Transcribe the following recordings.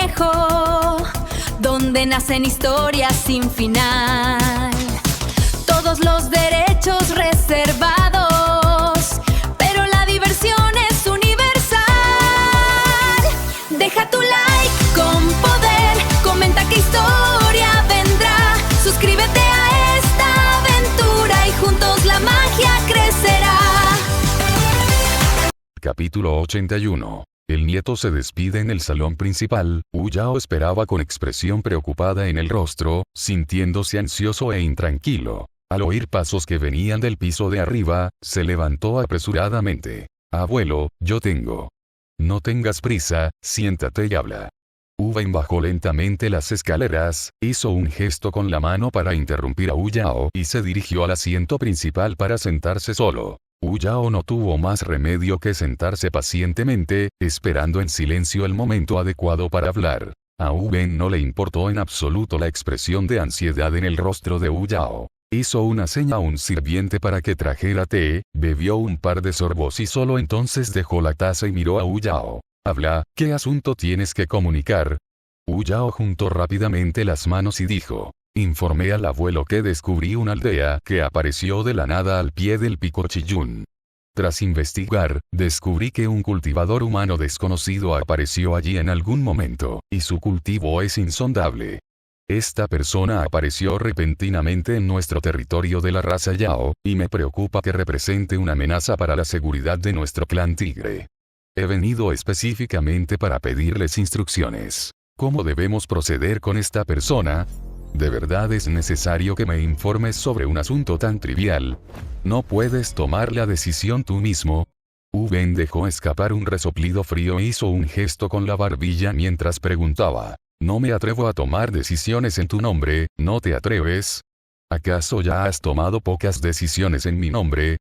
espejo donde nacen historias sin final. Todos los derechos reservados, pero la diversión es universal. Deja tu like con poder, comenta qué historia vendrá. Suscríbete a esta aventura y juntos la magia crecerá. Capítulo 81. El nieto se despide en el salón principal. Wu Yao esperaba con expresión preocupada en el rostro, sintiéndose ansioso e intranquilo. Al oír pasos que venían del piso de arriba, se levantó apresuradamente. Abuelo, yo tengo. No tengas prisa, siéntate y habla. Wu Wen bajó lentamente las escaleras, hizo un gesto con la mano para interrumpir a Wu Yao y se dirigió al asiento principal para sentarse solo. Wu Yao no tuvo más remedio que sentarse pacientemente, esperando en silencio el momento adecuado para hablar. A Wu Wen no le importó en absoluto la expresión de ansiedad en el rostro de Wu Yao. Hizo una seña a un sirviente para que trajera té, bebió un par de sorbos y solo entonces dejó la taza y miró a Wu Yao. Habla, ¿qué asunto tienes que comunicar? Wu Yao juntó rápidamente las manos y dijo. Informé al abuelo que descubrí una aldea que apareció de la nada al pie del pico Chiyun. Tras investigar, descubrí que un cultivador humano desconocido apareció allí en algún momento, y su cultivo es insondable. Esta persona apareció repentinamente en nuestro territorio de la raza Yao, y me preocupa que represente una amenaza para la seguridad de nuestro clan Tigre. He venido específicamente para pedirles instrucciones. ¿Cómo debemos proceder con esta persona? ¿De verdad es necesario que me informes sobre un asunto tan trivial? ¿No puedes tomar la decisión tú mismo? Wu Wen dejó escapar un resoplido frío e hizo un gesto con la barbilla mientras preguntaba. No me atrevo a tomar decisiones en tu nombre, ¿no te atreves? ¿Acaso ya has tomado pocas decisiones en mi nombre?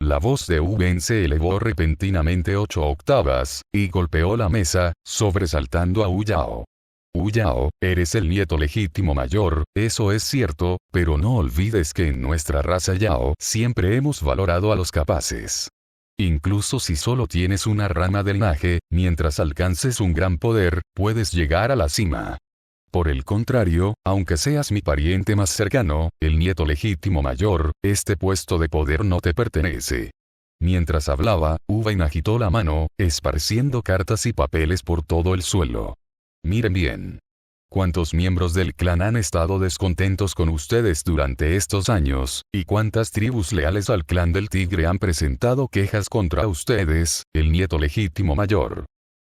La voz de Wu Wen se elevó repentinamente 8 octavas, y golpeó la mesa, sobresaltando a Wu Yao. Wu Yao, eres el nieto legítimo mayor, eso es cierto, pero no olvides que en nuestra raza Yao siempre hemos valorado a los capaces. Incluso si solo tienes una rama del linaje, mientras alcances un gran poder, puedes llegar a la cima. Por el contrario, aunque seas mi pariente más cercano, el nieto legítimo mayor, este puesto de poder no te pertenece. Mientras hablaba, Wu Wen agitó la mano, esparciendo cartas y papeles por todo el suelo. Miren bien. ¿Cuántos miembros del clan han estado descontentos con ustedes durante estos años, y cuántas tribus leales al clan del tigre han presentado quejas contra ustedes, el nieto legítimo mayor?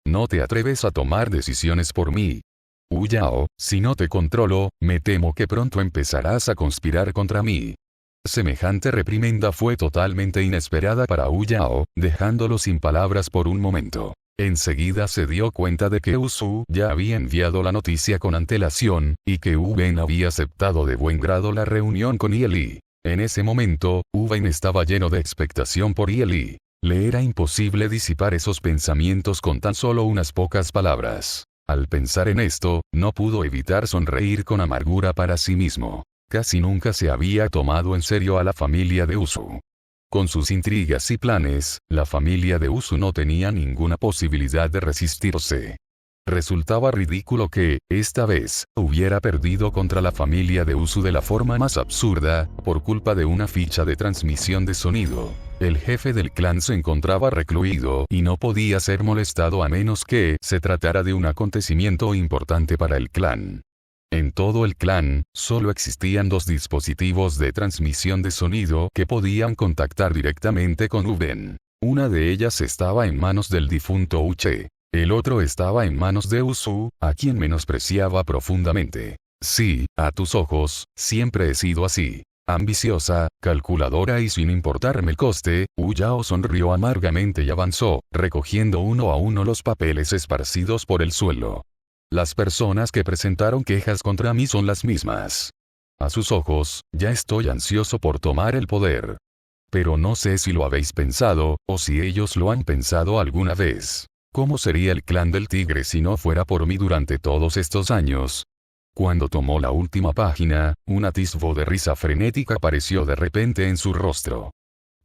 No te atreves a tomar decisiones por mí. Wu Yao, si no te controlo, me temo que pronto empezarás a conspirar contra mí. Semejante reprimenda fue totalmente inesperada para Wu Yao, dejándolo sin palabras por un momento. Enseguida se dio cuenta de que Usu ya había enviado la noticia con antelación, y que Wu Wen había aceptado de buen grado la reunión con Ye Li. En ese momento, Wu Wen estaba lleno de expectación por Ye Li. Le era imposible disipar esos pensamientos con tan solo unas pocas palabras. Al pensar en esto, no pudo evitar sonreír con amargura para sí mismo. Casi nunca se había tomado en serio a la familia de Usu. Con sus intrigas y planes, la familia de Usu no tenía ninguna posibilidad de resistirse. Resultaba ridículo que, esta vez, hubiera perdido contra la familia de Usu de la forma más absurda, por culpa de una ficha de transmisión de sonido. El jefe del clan se encontraba recluido y no podía ser molestado a menos que se tratara de un acontecimiento importante para el clan. En todo el clan, solo existían 2 dispositivos de transmisión de sonido que podían contactar directamente con Wu Wen. Una de ellas estaba en manos del difunto Uche. El otro estaba en manos de Usu, a quien menospreciaba profundamente. Sí, a tus ojos, siempre he sido así. Ambiciosa, calculadora y sin importarme el coste, Wu Yao sonrió amargamente y avanzó, recogiendo uno a uno los papeles esparcidos por el suelo. Las personas que presentaron quejas contra mí son las mismas. A sus ojos, ya estoy ansioso por tomar el poder. Pero no sé si lo habéis pensado, o si ellos lo han pensado alguna vez. ¿Cómo sería el clan del tigre si no fuera por mí durante todos estos años? Cuando tomó la última página, un atisbo de risa frenética apareció de repente en su rostro.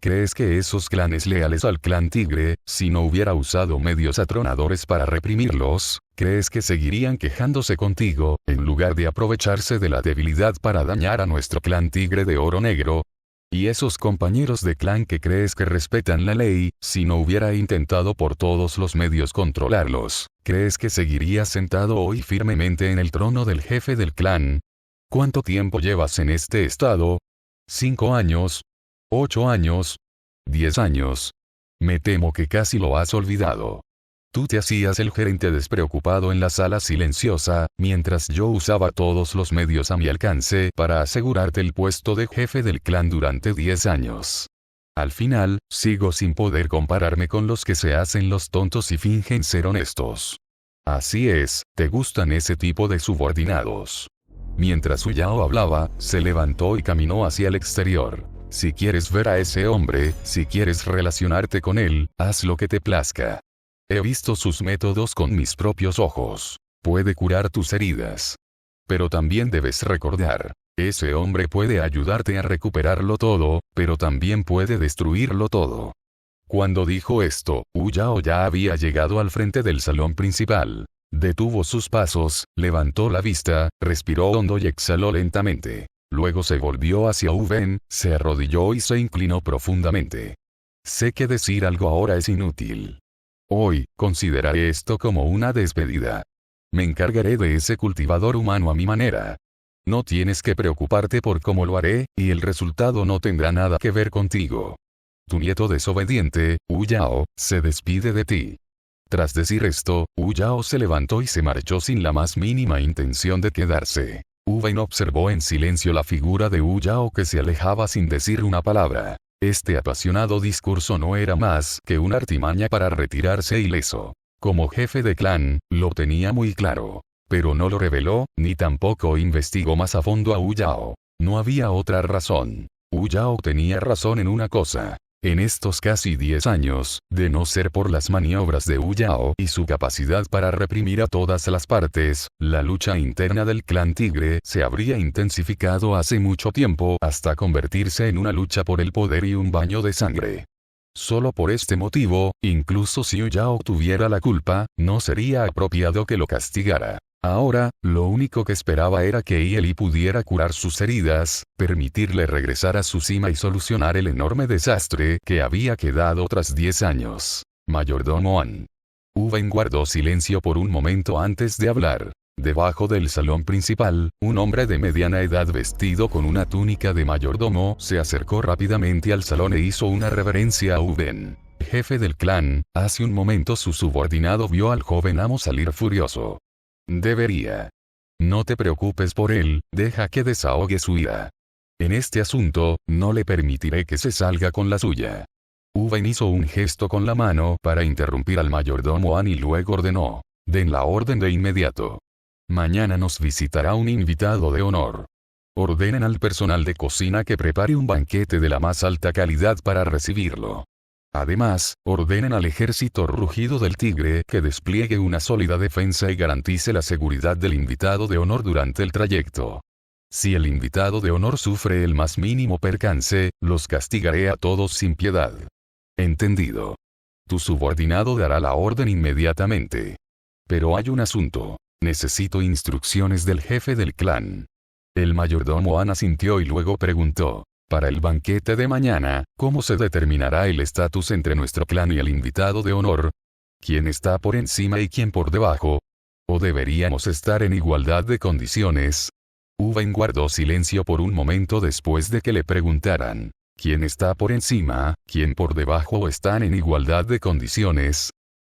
¿Crees que esos clanes leales al clan Tigre, si no hubiera usado medios atronadores para reprimirlos, crees que seguirían quejándose contigo, en lugar de aprovecharse de la debilidad para dañar a nuestro clan Tigre de Oro Negro? Y esos compañeros de clan que crees que respetan la ley, si no hubiera intentado por todos los medios controlarlos, ¿crees que seguirías sentado hoy firmemente en el trono del jefe del clan? ¿Cuánto tiempo llevas en este estado? ¿5 años? 8 años, 10 años. Me temo que casi lo has olvidado. Tú te hacías el gerente despreocupado en la sala silenciosa, mientras yo usaba todos los medios a mi alcance para asegurarte el puesto de jefe del clan durante 10 años. Al final, sigo sin poder compararme con los que se hacen los tontos y fingen ser honestos. Así es, te gustan ese tipo de subordinados. Mientras Uyao hablaba, se levantó y caminó hacia el exterior. Si quieres ver a ese hombre, si quieres relacionarte con él, haz lo que te plazca. He visto sus métodos con mis propios ojos. Puede curar tus heridas. Pero también debes recordar, ese hombre puede ayudarte a recuperarlo todo, pero también puede destruirlo todo. Cuando dijo esto, Uyao ya había llegado al frente del salón principal. Detuvo sus pasos, levantó la vista, respiró hondo y exhaló lentamente. Luego se volvió hacia Wu-Ben, se arrodilló y se inclinó profundamente. Sé que decir algo ahora es inútil. Hoy, consideraré esto como una despedida. Me encargaré de ese cultivador humano a mi manera. No tienes que preocuparte por cómo lo haré, y el resultado no tendrá nada que ver contigo. Tu nieto desobediente, Uyao, se despide de ti. Tras decir esto, Uyao se levantó y se marchó sin la más mínima intención de quedarse. Wu-Ben observó en silencio la figura de Uyao que se alejaba sin decir una palabra. Este apasionado discurso no era más que una artimaña para retirarse ileso. Como jefe de clan, lo tenía muy claro. Pero no lo reveló, ni tampoco investigó más a fondo a Uyao. No había otra razón. Uyao tenía razón en una cosa. En estos casi 10 años, de no ser por las maniobras de Uyao y su capacidad para reprimir a todas las partes, la lucha interna del clan Tigre se habría intensificado hace mucho tiempo hasta convertirse en una lucha por el poder y un baño de sangre. Solo por este motivo, incluso si Uyao tuviera la culpa, no sería apropiado que lo castigara. Ahora, lo único que esperaba era que Yi pudiera curar sus heridas, permitirle regresar a su cima y solucionar el enorme desastre que había quedado tras 10 años. Mayordomo An. Wu-Ben guardó silencio por un momento antes de hablar. Debajo del salón principal, un hombre de mediana edad vestido con una túnica de mayordomo se acercó rápidamente al salón e hizo una reverencia a Wu-Ben. Jefe del clan, hace un momento su subordinado vio al joven amo salir furioso. Debería. No te preocupes por él, deja que desahogue su ira. En este asunto, no le permitiré que se salga con la suya. Wu-Ben hizo un gesto con la mano para interrumpir al mayordomo An y luego ordenó. Den la orden de inmediato. Mañana nos visitará un invitado de honor. Ordenen al personal de cocina que prepare un banquete de la más alta calidad para recibirlo. Además, ordenen al ejército rugido del tigre que despliegue una sólida defensa y garantice la seguridad del invitado de honor durante el trayecto. Si el invitado de honor sufre el más mínimo percance, los castigaré a todos sin piedad. Entendido. Tu subordinado dará la orden inmediatamente. Pero hay un asunto. Necesito instrucciones del jefe del clan. El mayordomo An asintió y luego preguntó. Para el banquete de mañana, ¿cómo se determinará el estatus entre nuestro clan y el invitado de honor? ¿Quién está por encima y quién por debajo? ¿O deberíamos estar en igualdad de condiciones? Wu-Ben guardó silencio por un momento después de que le preguntaran. ¿Quién está por encima, quién por debajo o están en igualdad de condiciones?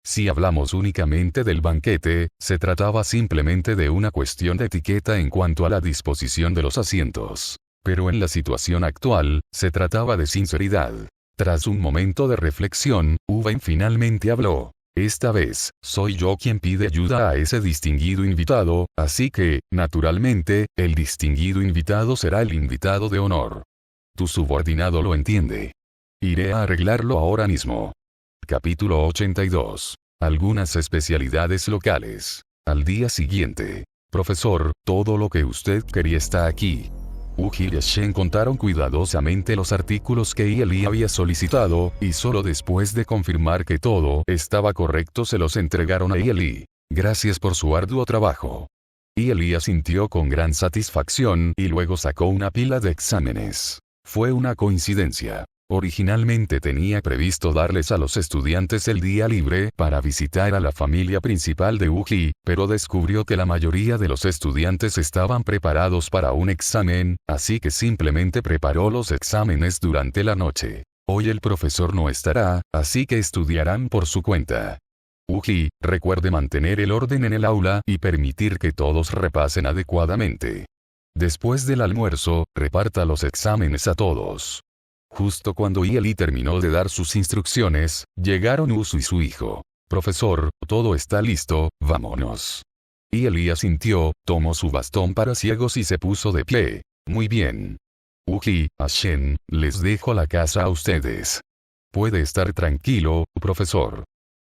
Si hablamos únicamente del banquete, se trataba simplemente de una cuestión de etiqueta en cuanto a la disposición de los asientos. Pero en la situación actual, se trataba de sinceridad. Tras un momento de reflexión, Wu-Ben finalmente habló. Esta vez, soy yo quien pide ayuda a ese distinguido invitado, así que, naturalmente, el distinguido invitado será el invitado de honor. Tu subordinado lo entiende. Iré a arreglarlo ahora mismo. Capítulo 82. Algunas especialidades locales. Al día siguiente. Profesor, todo lo que usted quería está aquí. Uji y Shen contaron cuidadosamente los artículos que Yi había solicitado, y solo después de confirmar que todo estaba correcto se los entregaron a Yi. Gracias por su arduo trabajo. Yi asintió con gran satisfacción y luego sacó una pila de exámenes. Fue una coincidencia. Originalmente tenía previsto darles a los estudiantes el día libre para visitar a la familia principal de Uji, pero descubrió que la mayoría de los estudiantes estaban preparados para un examen, así que simplemente preparó los exámenes durante la noche. Hoy el profesor no estará, así que estudiarán por su cuenta. Uji, recuerde mantener el orden en el aula y permitir que todos repasen adecuadamente. Después del almuerzo, reparta los exámenes a todos. Justo cuando Yi terminó de dar sus instrucciones, llegaron Usu y su hijo. Profesor, todo está listo, vámonos. Yi asintió, tomó su bastón para ciegos y se puso de pie. Muy bien. Uji, Shen, les dejo la casa a ustedes. Puede estar tranquilo, profesor.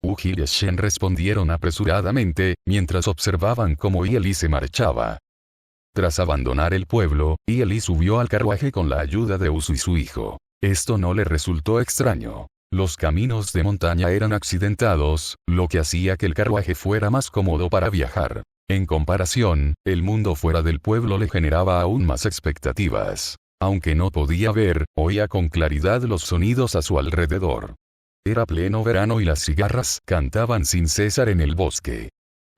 Uji y Shen respondieron apresuradamente, mientras observaban cómo Yi se marchaba. Tras abandonar el pueblo, Yi subió al carruaje con la ayuda de Usu y su hijo. Esto no le resultó extraño. Los caminos de montaña eran accidentados, lo que hacía que el carruaje fuera más cómodo para viajar. En comparación, el mundo fuera del pueblo le generaba aún más expectativas. Aunque no podía ver, oía con claridad los sonidos a su alrededor. Era pleno verano y las cigarras cantaban sin cesar en el bosque.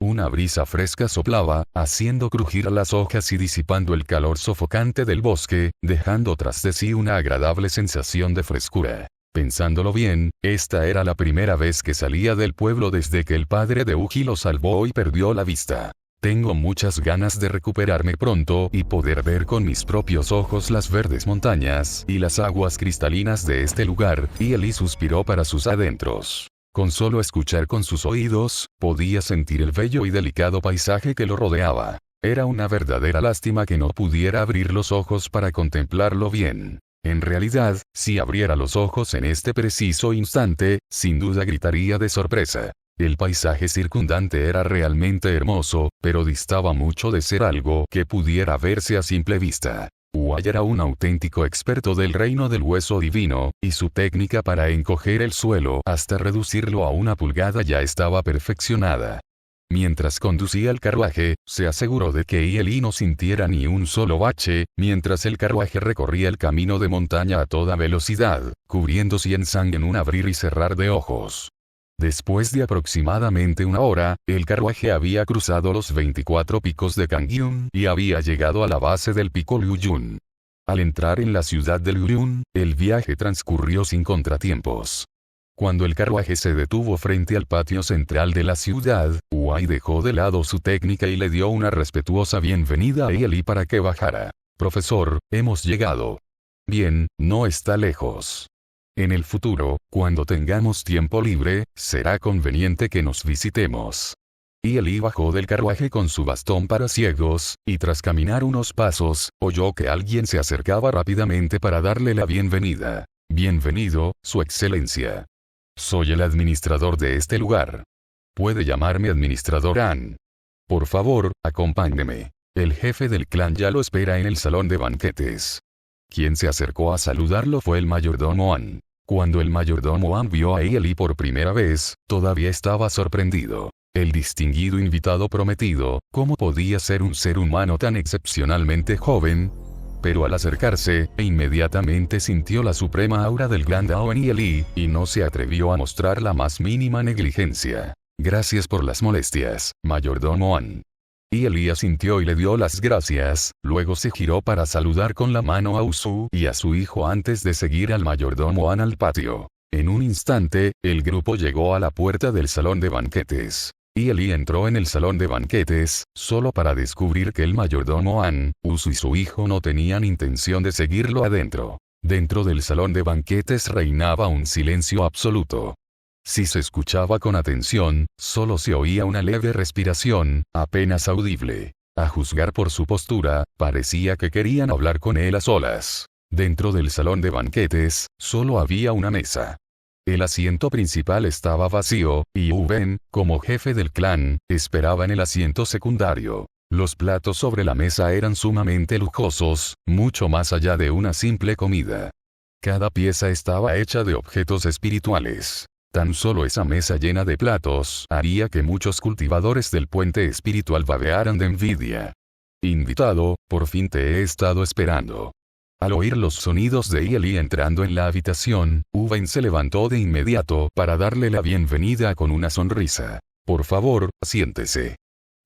Una brisa fresca soplaba, haciendo crujir las hojas y disipando el calor sofocante del bosque, dejando tras de sí una agradable sensación de frescura. Pensándolo bien, esta era la primera vez que salía del pueblo desde que el padre de Uji lo salvó y perdió la vista. Tengo muchas ganas de recuperarme pronto y poder ver con mis propios ojos las verdes montañas y las aguas cristalinas de este lugar, y Yi suspiró para sus adentros. Con solo escuchar con sus oídos, podía sentir el bello y delicado paisaje que lo rodeaba. Era una verdadera lástima que no pudiera abrir los ojos para contemplarlo bien. En realidad, si abriera los ojos en este preciso instante, sin duda gritaría de sorpresa. El paisaje circundante era realmente hermoso, pero distaba mucho de ser algo que pudiera verse a simple vista. Uai era un auténtico experto del reino del hueso divino, y su técnica para encoger el suelo hasta reducirlo a una pulgada ya estaba perfeccionada. Mientras conducía el carruaje, se aseguró de que Yi no sintiera ni un solo bache, mientras el carruaje recorría el camino de montaña a toda velocidad, cubriendo Xianzang en un abrir y cerrar de ojos. Después de aproximadamente una hora, el carruaje había cruzado los 24 picos de Kangyun y había llegado a la base del pico Liuyun. Al entrar en la ciudad de Liuyun, el viaje transcurrió sin contratiempos. Cuando el carruaje se detuvo frente al patio central de la ciudad, Uai dejó de lado su técnica y le dio una respetuosa bienvenida a Yi para que bajara. Profesor, hemos llegado. Bien, no está lejos. En el futuro, cuando tengamos tiempo libre, será conveniente que nos visitemos. Yi bajó del carruaje con su bastón para ciegos, y tras caminar unos pasos, oyó que alguien se acercaba rápidamente para darle la bienvenida. Bienvenido, Su Excelencia. Soy el administrador de este lugar. Puede llamarme administrador An. Por favor, acompáñeme. El jefe del clan ya lo espera en el salón de banquetes. Quien se acercó a saludarlo fue el mayordomo An. Cuando el mayordomo An vio a Yi por primera vez, todavía estaba sorprendido. El distinguido invitado prometido, ¿cómo podía ser un ser humano tan excepcionalmente joven? Pero al acercarse, inmediatamente sintió la suprema aura del gran Dao en Yi, y no se atrevió a mostrar la más mínima negligencia. Gracias por las molestias, mayordomo An. Yi asintió y le dio las gracias, luego se giró para saludar con la mano a Usu y a su hijo antes de seguir al mayordomo An al patio. En un instante, el grupo llegó a la puerta del salón de banquetes. Yi entró en el salón de banquetes, solo para descubrir que el mayordomo An, Usu y su hijo no tenían intención de seguirlo adentro. Dentro del salón de banquetes reinaba un silencio absoluto. Si se escuchaba con atención, solo se oía una leve respiración, apenas audible. A juzgar por su postura, parecía que querían hablar con él a solas. Dentro del salón de banquetes, solo había una mesa. El asiento principal estaba vacío, y Yu Ben, como jefe del clan, esperaba en el asiento secundario. Los platos sobre la mesa eran sumamente lujosos, mucho más allá de una simple comida. Cada pieza estaba hecha de objetos espirituales. Tan solo esa mesa llena de platos haría que muchos cultivadores del puente espiritual babearan de envidia. Invitado, por fin te he estado esperando. Al oír los sonidos de Eli entrando en la habitación, Uvain se levantó de inmediato para darle la bienvenida con una sonrisa. Por favor, siéntese.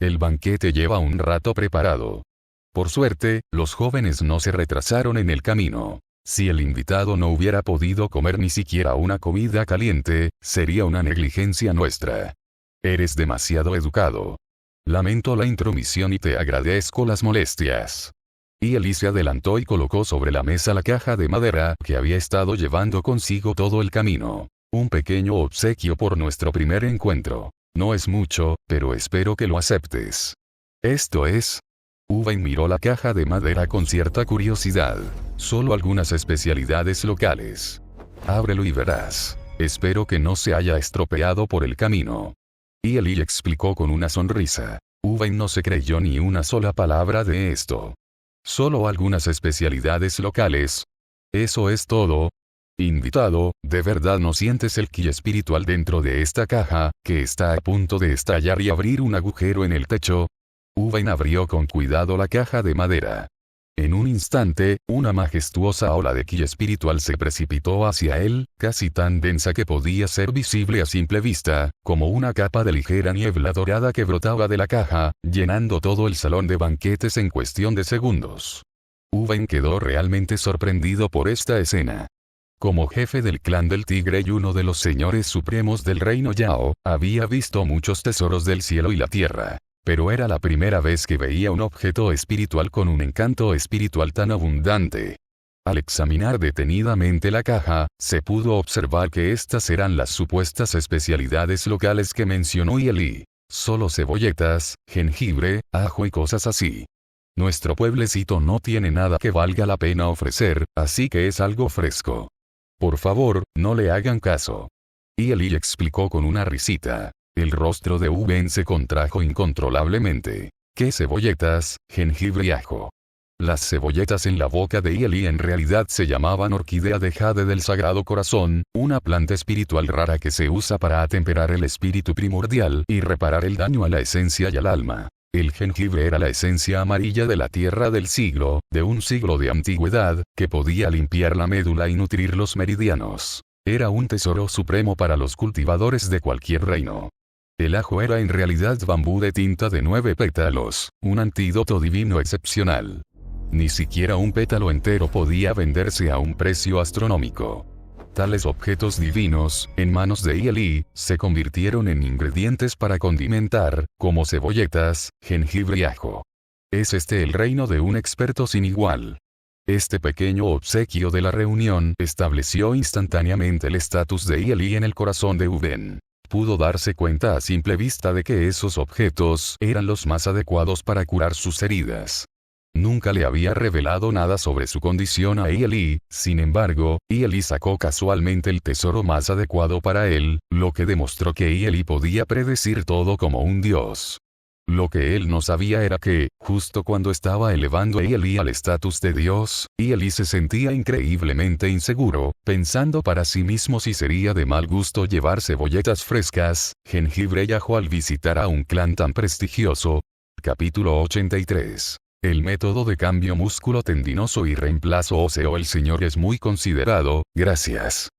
El banquete lleva un rato preparado. Por suerte, los jóvenes no se retrasaron en el camino. Si el invitado no hubiera podido comer ni siquiera una comida caliente, sería una negligencia nuestra. Eres demasiado educado. Lamento la intromisión y te agradezco las molestias. Y Eli se adelantó y colocó sobre la mesa la caja de madera que había estado llevando consigo todo el camino. Un pequeño obsequio por nuestro primer encuentro. No es mucho, pero espero que lo aceptes. Esto es... Uvain miró la caja de madera con cierta curiosidad. Solo algunas especialidades locales. Ábrelo y verás. Espero que no se haya estropeado por el camino. Y Eli explicó con una sonrisa. Uvain no se creyó ni una sola palabra de esto. Solo algunas especialidades locales. ¿Eso es todo? Invitado, ¿de verdad no sientes el ki espiritual dentro de esta caja, que está a punto de estallar y abrir un agujero en el techo? Uvain abrió con cuidado la caja de madera. En un instante, una majestuosa ola de ki espiritual se precipitó hacia él, casi tan densa que podía ser visible a simple vista, como una capa de ligera niebla dorada que brotaba de la caja, llenando todo el salón de banquetes en cuestión de segundos. Uvain quedó realmente sorprendido por esta escena. Como jefe del clan del tigre y uno de los señores supremos del reino Yao, había visto muchos tesoros del cielo y la tierra. Pero era la primera vez que veía un objeto espiritual con un encanto espiritual tan abundante. Al examinar detenidamente la caja, se pudo observar que estas eran las supuestas especialidades locales que mencionó Eli. Solo cebolletas, jengibre, ajo y cosas así. Nuestro pueblecito no tiene nada que valga la pena ofrecer, así que es algo fresco. Por favor, no le hagan caso. Y Eli explicó con una risita. El rostro de Uvain se contrajo incontrolablemente. ¿Qué cebolletas, jengibre y ajo? Las cebolletas en la boca de Eli en realidad se llamaban orquídea de jade del Sagrado Corazón, una planta espiritual rara que se usa para atemperar el espíritu primordial y reparar el daño a la esencia y al alma. El jengibre era la esencia amarilla de la tierra del siglo, de un siglo de antigüedad, que podía limpiar la médula y nutrir los meridianos. Era un tesoro supremo para los cultivadores de cualquier reino. El ajo era en realidad bambú de tinta de 9 pétalos, un antídoto divino excepcional. Ni siquiera un pétalo entero podía venderse a un precio astronómico. Tales objetos divinos, en manos de Eli, se convirtieron en ingredientes para condimentar, como cebolletas, jengibre y ajo. Es este el reino de un experto sin igual. Este pequeño obsequio de la reunión estableció instantáneamente el estatus de Eli en el corazón de Uvain. Pudo darse cuenta a simple vista de que esos objetos eran los más adecuados para curar sus heridas. Nunca le había revelado nada sobre su condición a Eli, sin embargo, Eli sacó casualmente el tesoro más adecuado para él, lo que demostró que Eli podía predecir todo como un dios. Lo que él no sabía era que, justo cuando estaba elevando a Eli al estatus de Dios, Eli se sentía increíblemente inseguro, pensando para sí mismo si sería de mal gusto llevar cebolletas frescas, jengibre y ajo al visitar a un clan tan prestigioso. Capítulo 83. El método de cambio músculo tendinoso y reemplazo óseo. El señor es muy considerado, gracias.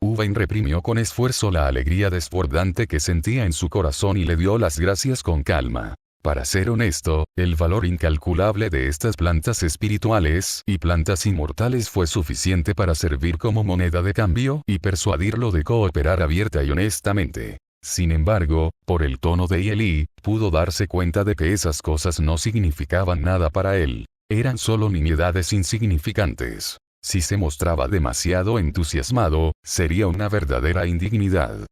Uvain reprimió con esfuerzo la alegría desbordante que sentía en su corazón y le dio las gracias con calma. Para ser honesto, el valor incalculable de estas plantas espirituales y plantas inmortales fue suficiente para servir como moneda de cambio y persuadirlo de cooperar abierta y honestamente. Sin embargo, por el tono de Eli, pudo darse cuenta de que esas cosas no significaban nada para él. Eran solo nimiedades insignificantes. Si se mostraba demasiado entusiasmado, sería una verdadera indignidad.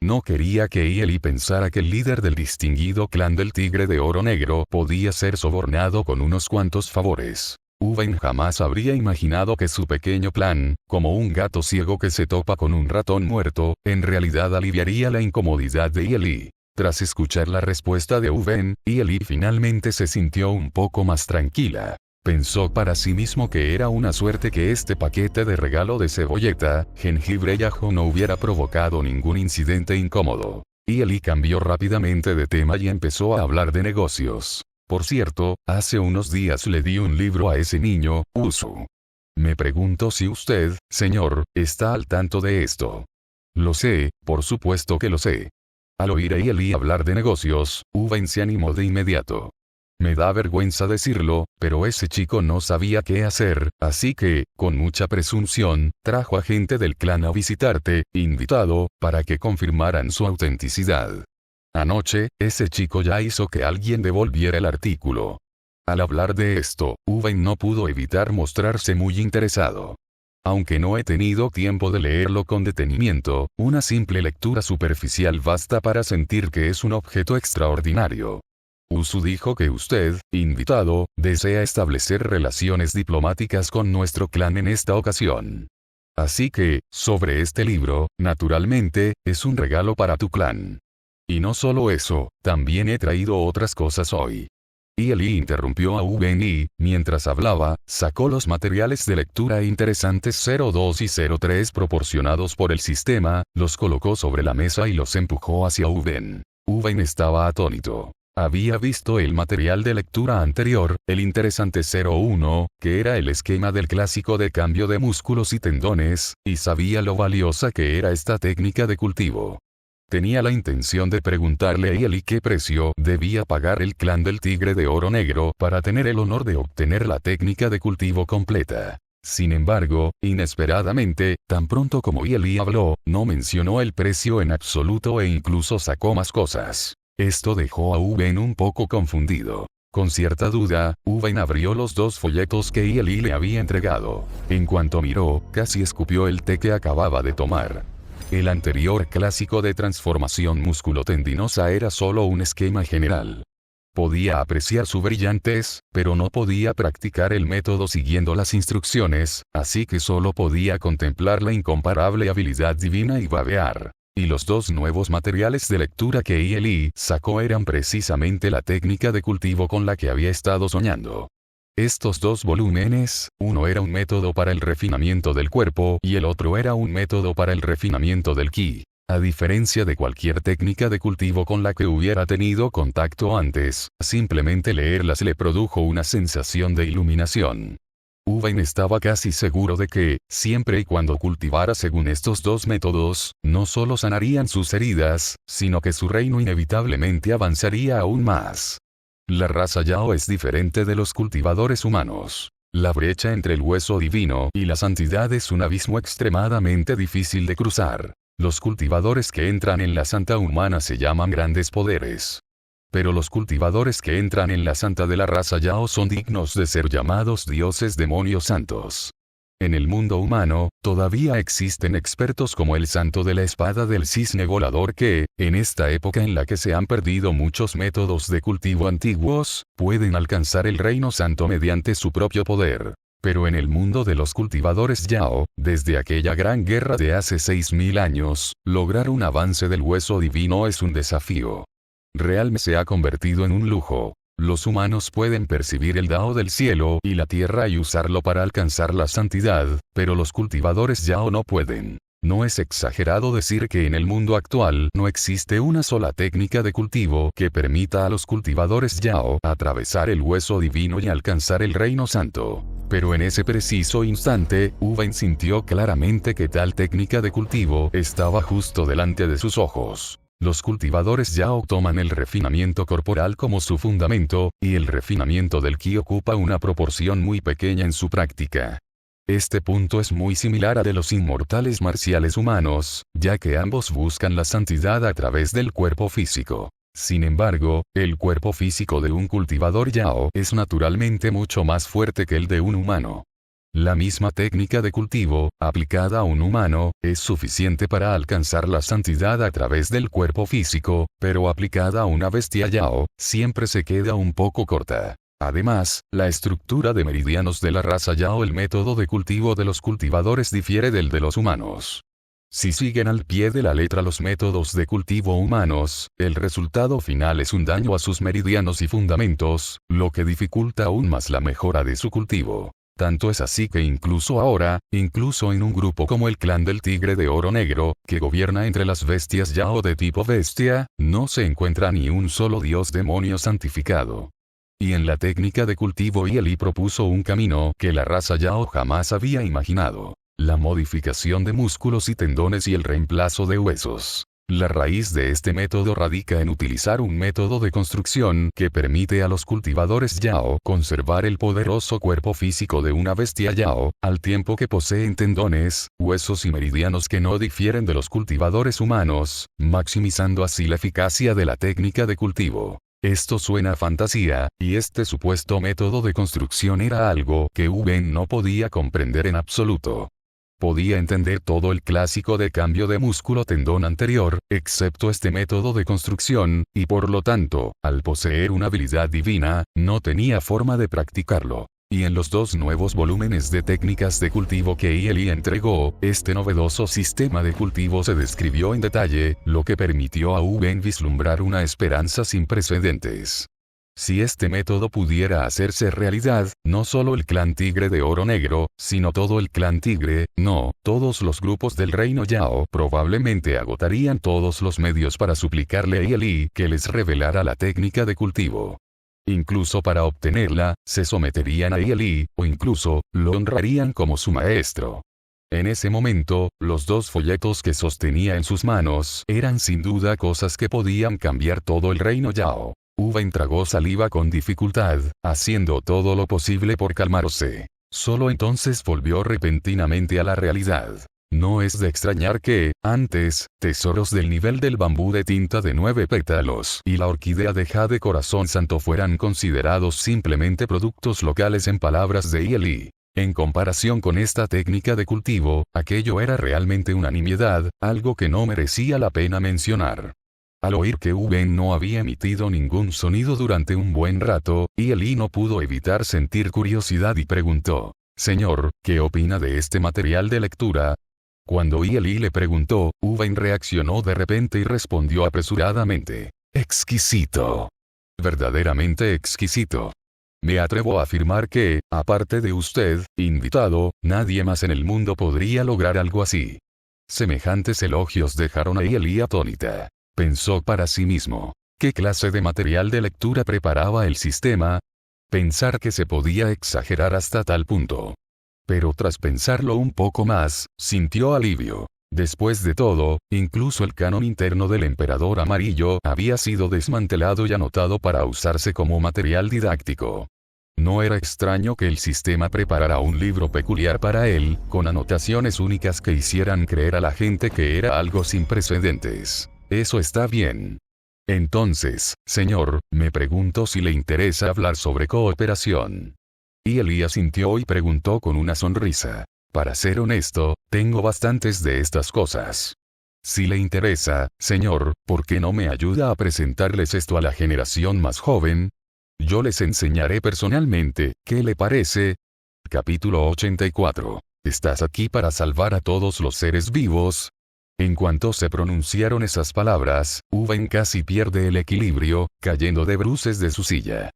No quería que Eli pensara que el líder del distinguido clan del Tigre de Oro Negro podía ser sobornado con unos cuantos favores. Uvain jamás habría imaginado que su pequeño plan, como un gato ciego que se topa con un ratón muerto, en realidad aliviaría la incomodidad de Eli. Tras escuchar la respuesta de Wen, Li finalmente se sintió un poco más tranquila. Pensó para sí mismo que era una suerte que este paquete de regalo de cebolleta, jengibre y ajo no hubiera provocado ningún incidente incómodo. Li cambió rápidamente de tema y empezó a hablar de negocios. Por cierto, hace unos días le di un libro a ese niño, Usu. Me pregunto si usted, señor, está al tanto de esto. Lo sé, por supuesto que lo sé. Al oír a Li hablar de negocios, Wen se animó de inmediato. Me da vergüenza decirlo, pero ese chico no sabía qué hacer, así que, con mucha presunción, trajo a gente del clan a visitarte, invitado, para que confirmaran su autenticidad. Anoche, ese chico ya hizo que alguien devolviera el artículo. Al hablar de esto, Wen no pudo evitar mostrarse muy interesado. Aunque no he tenido tiempo de leerlo con detenimiento, una simple lectura superficial basta para sentir que es un objeto extraordinario. Usu dijo que usted, invitado, desea establecer relaciones diplomáticas con nuestro clan en esta ocasión. Así que, sobre este libro, naturalmente, es un regalo para tu clan. Y no solo eso, también he traído otras cosas hoy. Li interrumpió a Wen y, mientras hablaba, sacó los materiales de lectura interesantes 02 y 03 proporcionados por el sistema, los colocó sobre la mesa y los empujó hacia Wen. Wen estaba atónito. Había visto el material de lectura anterior, el interesante 01, que era el esquema del clásico de cambio de músculos y tendones, y sabía lo valiosa que era esta técnica de cultivo. Tenía la intención de preguntarle a Li qué precio debía pagar el clan del Tigre de Oro Negro para tener el honor de obtener la técnica de cultivo completa. Sin embargo, inesperadamente, tan pronto como Li habló, no mencionó el precio en absoluto e incluso sacó más cosas. Esto dejó a Wen un poco confundido. Con cierta duda, Wen abrió los dos folletos que Li le había entregado. En cuanto miró, casi escupió el té que acababa de tomar. El anterior clásico de transformación musculotendinosa era solo un esquema general. Podía apreciar su brillantez, pero no podía practicar el método siguiendo las instrucciones, así que solo podía contemplar la incomparable habilidad divina y babear. Y los dos nuevos materiales de lectura que Li sacó eran precisamente la técnica de cultivo con la que había estado soñando. Estos dos volúmenes, uno era un método para el refinamiento del cuerpo y el otro era un método para el refinamiento del ki. A diferencia de cualquier técnica de cultivo con la que hubiera tenido contacto antes, simplemente leerlas le produjo una sensación de iluminación. Wen estaba casi seguro de que, siempre y cuando cultivara según estos dos métodos, no solo sanarían sus heridas, sino que su reino inevitablemente avanzaría aún más. La raza Yao es diferente de los cultivadores humanos. La brecha entre el hueso divino y la santidad es un abismo extremadamente difícil de cruzar. Los cultivadores que entran en la santa humana se llaman grandes poderes. Pero los cultivadores que entran en la santa de la raza Yao son dignos de ser llamados dioses demonios santos. En el mundo humano, todavía existen expertos como el santo de la espada del cisne volador que, en esta época en la que se han perdido muchos métodos de cultivo antiguos, pueden alcanzar el reino santo mediante su propio poder. Pero en el mundo de los cultivadores Yao, desde aquella gran guerra de hace 6000 años, lograr un avance del hueso divino es un desafío. Realmente se ha convertido en un lujo. Los humanos pueden percibir el Dao del cielo y la tierra y usarlo para alcanzar la santidad, pero los cultivadores Yao no pueden. No es exagerado decir que en el mundo actual no existe una sola técnica de cultivo que permita a los cultivadores Yao atravesar el hueso divino y alcanzar el reino santo. Pero en ese preciso instante, Wen sintió claramente que tal técnica de cultivo estaba justo delante de sus ojos. Los cultivadores Yao toman el refinamiento corporal como su fundamento, y el refinamiento del ki ocupa una proporción muy pequeña en su práctica. Este punto es muy similar al de los inmortales marciales humanos, ya que ambos buscan la santidad a través del cuerpo físico. Sin embargo, el cuerpo físico de un cultivador Yao es naturalmente mucho más fuerte que el de un humano. La misma técnica de cultivo, aplicada a un humano, es suficiente para alcanzar la santidad a través del cuerpo físico, pero aplicada a una bestia Yao, siempre se queda un poco corta. Además, la estructura de meridianos de la raza Yao, el método de cultivo de los cultivadores difiere del de los humanos. Si siguen al pie de la letra los métodos de cultivo humanos, el resultado final es un daño a sus meridianos y fundamentos, lo que dificulta aún más la mejora de su cultivo. Tanto es así que incluso ahora, incluso en un grupo como el clan del Tigre de Oro Negro, que gobierna entre las bestias Yao de tipo bestia, no se encuentra ni un solo dios demonio santificado. Y en la técnica de cultivo Yi propuso un camino que la raza Yao jamás había imaginado: la modificación de músculos y tendones y el reemplazo de huesos. La raíz de este método radica en utilizar un método de construcción que permite a los cultivadores Yao conservar el poderoso cuerpo físico de una bestia Yao, al tiempo que poseen tendones, huesos y meridianos que no difieren de los cultivadores humanos, maximizando así la eficacia de la técnica de cultivo. Esto suena a fantasía, y este supuesto método de construcción era algo que Wen no podía comprender en absoluto. Podía entender todo el clásico de cambio de músculo-tendón anterior, excepto este método de construcción, y por lo tanto, al poseer una habilidad divina, no tenía forma de practicarlo. Y en los 2 nuevos volúmenes de técnicas de cultivo que Yi entregó, este novedoso sistema de cultivo se describió en detalle, lo que permitió a Wen vislumbrar una esperanza sin precedentes. Si este método pudiera hacerse realidad, no solo el clan Tigre de Oro Negro, sino todo el clan Tigre, no, todos los grupos del reino Yao probablemente agotarían todos los medios para suplicarle a Yi que les revelara la técnica de cultivo. Incluso para obtenerla, se someterían a Yi, o incluso, lo honrarían como su maestro. En ese momento, los 2 folletos que sostenía en sus manos eran sin duda cosas que podían cambiar todo el reino Yao. Wen tragó saliva con dificultad, haciendo todo lo posible por calmarse. Solo entonces volvió repentinamente a la realidad. No es de extrañar que, antes, tesoros del nivel del bambú de tinta de 9 pétalos y la orquídea de jade corazón santo fueran considerados simplemente productos locales en palabras de Yi. En comparación con esta técnica de cultivo, aquello era realmente una nimiedad, algo que no merecía la pena mencionar. Al oír que Wen no había emitido ningún sonido durante un buen rato, Yi no pudo evitar sentir curiosidad y preguntó: «Señor, ¿qué opina de este material de lectura?». Cuando Yi le preguntó, Wen reaccionó de repente y respondió apresuradamente: «Exquisito. Verdaderamente exquisito. Me atrevo a afirmar que, aparte de usted, invitado, nadie más en el mundo podría lograr algo así». Semejantes elogios dejaron a Yi atónita. Pensó para sí mismo: ¿qué clase de material de lectura preparaba el sistema? Pensar que se podía exagerar hasta tal punto. Pero tras pensarlo un poco más, sintió alivio. Después de todo, incluso el canon interno del emperador amarillo había sido desmantelado y anotado para usarse como material didáctico. No era extraño que el sistema preparara un libro peculiar para él, con anotaciones únicas que hicieran creer a la gente que era algo sin precedentes. Eso está bien. Entonces, señor, me pregunto si le interesa hablar sobre cooperación. Yi asintió y preguntó con una sonrisa: «Para ser honesto, tengo bastantes de estas cosas. Si le interesa, señor, ¿por qué no me ayuda a presentarles esto a la generación más joven? Yo les enseñaré personalmente, ¿qué le parece?». Capítulo 84. ¿Estás aquí para salvar a todos los seres vivos? En cuanto se pronunciaron esas palabras, Wen casi pierde el equilibrio, cayendo de bruces de su silla.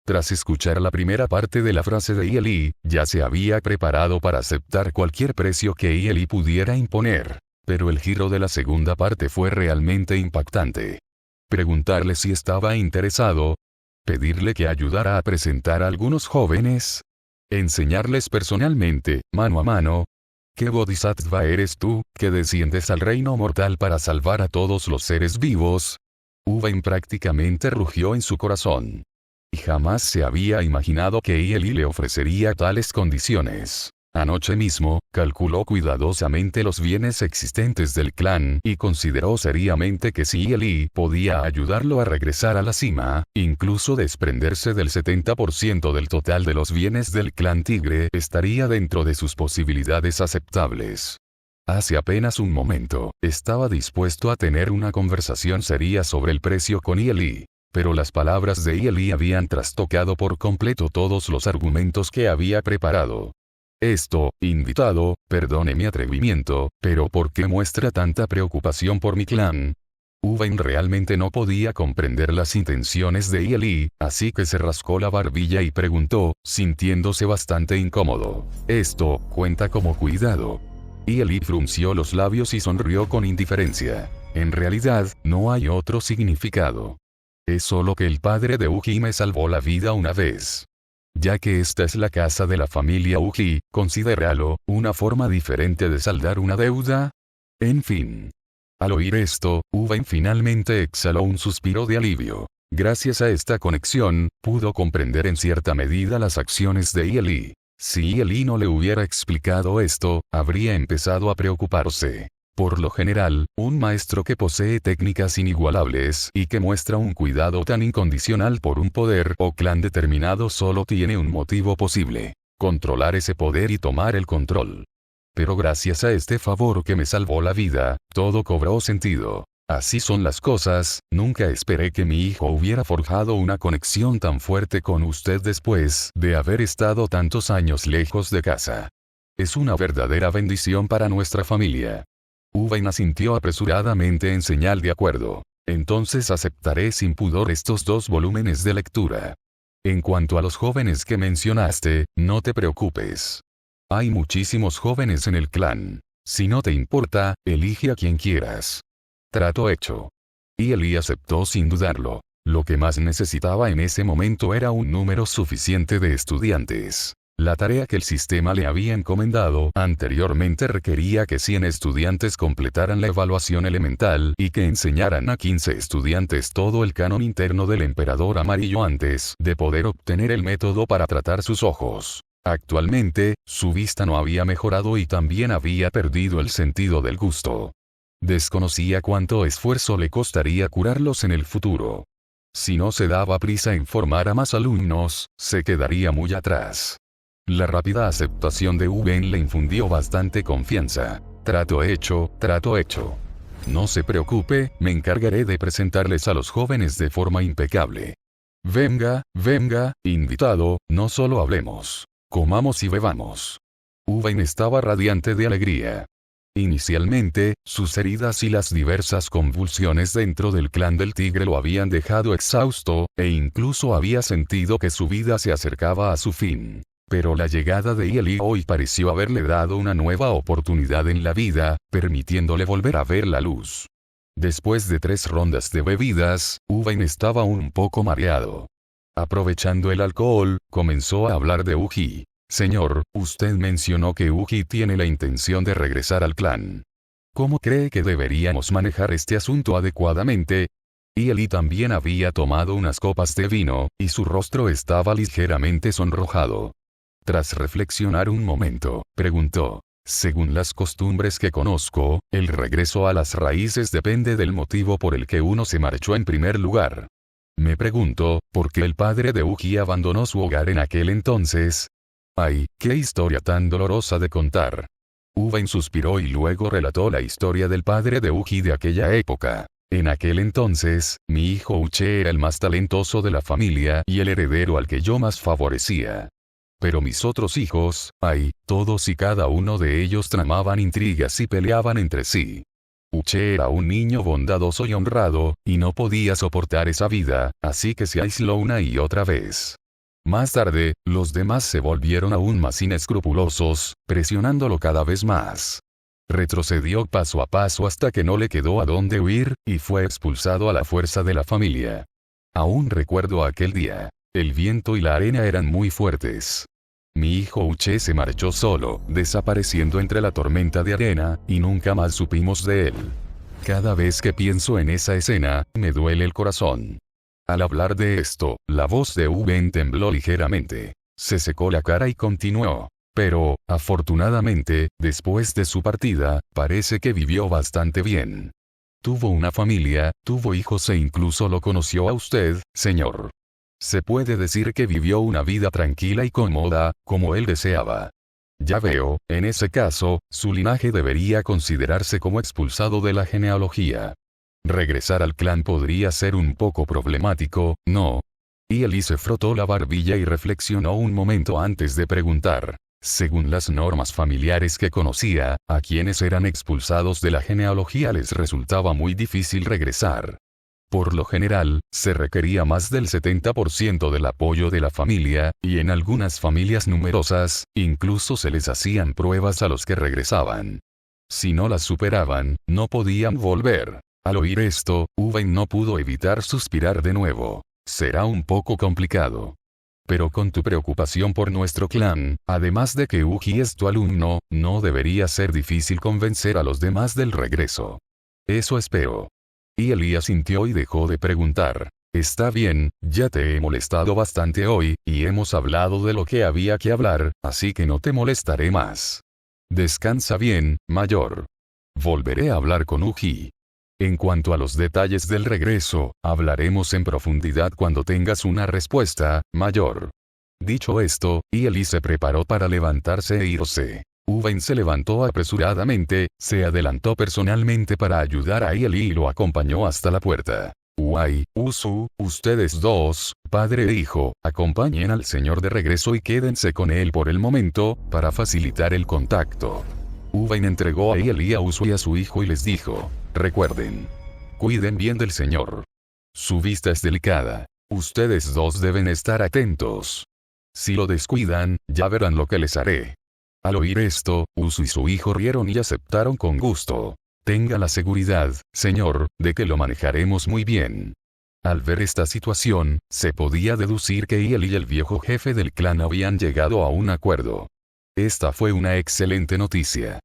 Tras escuchar la primera parte de la frase de Yi, ya se había preparado para aceptar cualquier precio que Yi pudiera imponer. Pero el giro de la segunda parte fue realmente impactante. Preguntarle si estaba interesado. Pedirle que ayudara a presentar a algunos jóvenes. Enseñarles personalmente, mano a mano. ¿Qué bodhisattva eres tú, que desciendes al reino mortal para salvar a todos los seres vivos? Wen prácticamente rugió en su corazón. Y jamás se había imaginado que Yi le ofrecería tales condiciones. Anoche mismo, calculó cuidadosamente los bienes existentes del clan y consideró seriamente que si Yi podía ayudarlo a regresar a la cima, incluso desprenderse del 70% del total de los bienes del clan Tigre, estaría dentro de sus posibilidades aceptables. Hace apenas un momento, estaba dispuesto a tener una conversación seria sobre el precio con Yi. Pero las palabras de Yi habían trastocado por completo todos los argumentos que había preparado. Esto, invitado, perdone mi atrevimiento, pero ¿por qué muestra tanta preocupación por mi clan? Uvain realmente no podía comprender las intenciones de Eli, así que se rascó la barbilla y preguntó, sintiéndose bastante incómodo. Esto cuenta como cuidado. Eli frunció los labios y sonrió con indiferencia. En realidad, no hay otro significado. Es solo que el padre de Uji me salvó la vida una vez. Ya que esta es la casa de la familia Uji, considéralo una forma diferente de saldar una deuda. En fin. Al oír esto, Uvain finalmente exhaló un suspiro de alivio. Gracias a esta conexión, pudo comprender en cierta medida las acciones de Eli. Si Eli no le hubiera explicado esto, habría empezado a preocuparse. Por lo general, un maestro que posee técnicas inigualables y que muestra un cuidado tan incondicional por un poder o clan determinado solo tiene un motivo posible: controlar ese poder y tomar el control. Pero gracias a este favor que me salvó la vida, todo cobró sentido. Así son las cosas, nunca esperé que mi hijo hubiera forjado una conexión tan fuerte con usted después de haber estado tantos años lejos de casa. Es una verdadera bendición para nuestra familia. Uvain asintió apresuradamente en señal de acuerdo. Entonces aceptaré sin pudor estos 2 volúmenes de lectura. En cuanto a los jóvenes que mencionaste, no te preocupes. Hay muchísimos jóvenes en el clan. Si no te importa, elige a quien quieras. Trato hecho. Y Eli aceptó sin dudarlo. Lo que más necesitaba en ese momento era un número suficiente de estudiantes. La tarea que el sistema le había encomendado anteriormente requería que 100 estudiantes completaran la evaluación elemental y que enseñaran a 15 estudiantes todo el canon interno del emperador amarillo antes de poder obtener el método para tratar sus ojos. Actualmente, su vista no había mejorado y también había perdido el sentido del gusto. Desconocía cuánto esfuerzo le costaría curarlos en el futuro. Si no se daba prisa en formar a más alumnos, se quedaría muy atrás. La rápida aceptación de Uvain le infundió bastante confianza. Trato hecho, trato hecho. No se preocupe, me encargaré de presentarles a los jóvenes de forma impecable. Venga, venga, invitado, no solo hablemos. Comamos y bebamos. Uvain estaba radiante de alegría. Inicialmente, sus heridas y las diversas convulsiones dentro del clan del tigre lo habían dejado exhausto, e incluso había sentido que su vida se acercaba a su fin. Pero la llegada de Eli hoy pareció haberle dado una nueva oportunidad en la vida, permitiéndole volver a ver la luz. Después de 3 rondas de bebidas, Uvain estaba un poco mareado. Aprovechando el alcohol, comenzó a hablar de Uji. Señor, usted mencionó que Uji tiene la intención de regresar al clan. ¿Cómo cree que deberíamos manejar este asunto adecuadamente? Y Eli también había tomado unas copas de vino, y su rostro estaba ligeramente sonrojado. Tras reflexionar un momento, preguntó: según las costumbres que conozco, el regreso a las raíces depende del motivo por el que uno se marchó en primer lugar. Me pregunto, ¿por qué el padre de Uji abandonó su hogar en aquel entonces? ¡Ay, qué historia tan dolorosa de contar! Uvain suspiró y luego relató la historia del padre de Uji de aquella época. En aquel entonces, mi hijo Uche era el más talentoso de la familia y el heredero al que yo más favorecía. Pero mis otros hijos, ay, todos y cada uno de ellos tramaban intrigas y peleaban entre sí. Uche era un niño bondadoso y honrado, y no podía soportar esa vida, así que se aisló una y otra vez. Más tarde, los demás se volvieron aún más inescrupulosos, presionándolo cada vez más. Retrocedió paso a paso hasta que no le quedó a dónde huir, y fue expulsado a la fuerza de la familia. Aún recuerdo aquel día. El viento y la arena eran muy fuertes. Mi hijo Uche se marchó solo, desapareciendo entre la tormenta de arena, y nunca más supimos de él. Cada vez que pienso en esa escena, me duele el corazón. Al hablar de esto, la voz de Uvain tembló ligeramente. Se secó la cara y continuó. Pero, afortunadamente, después de su partida, parece que vivió bastante bien. Tuvo una familia, tuvo hijos e incluso lo conoció a usted, señor. Se puede decir que vivió una vida tranquila y cómoda, como él deseaba. Ya veo, en ese caso, su linaje debería considerarse como expulsado de la genealogía. Regresar al clan podría ser un poco problemático, ¿no? Y Eli se frotó la barbilla y reflexionó un momento antes de preguntar. Según las normas familiares que conocía, a quienes eran expulsados de la genealogía les resultaba muy difícil regresar. Por lo general, se requería más del 70% del apoyo de la familia, y en algunas familias numerosas, incluso se les hacían pruebas a los que regresaban. Si no las superaban, no podían volver. Al oír esto, Uvain no pudo evitar suspirar de nuevo. Será un poco complicado. Pero con tu preocupación por nuestro clan, además de que Uji es tu alumno, no debería ser difícil convencer a los demás del regreso. Eso espero. Y Elías sintió y dejó de preguntar. Está bien, ya te he molestado bastante hoy, y hemos hablado de lo que había que hablar, así que no te molestaré más. Descansa bien, mayor. Volveré a hablar con Uji. En cuanto a los detalles del regreso, hablaremos en profundidad cuando tengas una respuesta, mayor. Dicho esto, Eli se preparó para levantarse e irse. Uvain se levantó apresuradamente, se adelantó personalmente para ayudar a Eli y lo acompañó hasta la puerta. Uai, Usu, ustedes dos, padre e hijo, acompañen al señor de regreso y quédense con él por el momento, para facilitar el contacto. Uvain entregó a Eli a Usu y a su hijo y les dijo, recuerden. Cuiden bien del señor. Su vista es delicada. Ustedes dos deben estar atentos. Si lo descuidan, ya verán lo que les haré. Al oír esto, Usu y su hijo rieron y aceptaron con gusto. Tenga la seguridad, señor, de que lo manejaremos muy bien. Al ver esta situación, se podía deducir que Eli y el viejo jefe del clan habían llegado a un acuerdo. Esta fue una excelente noticia.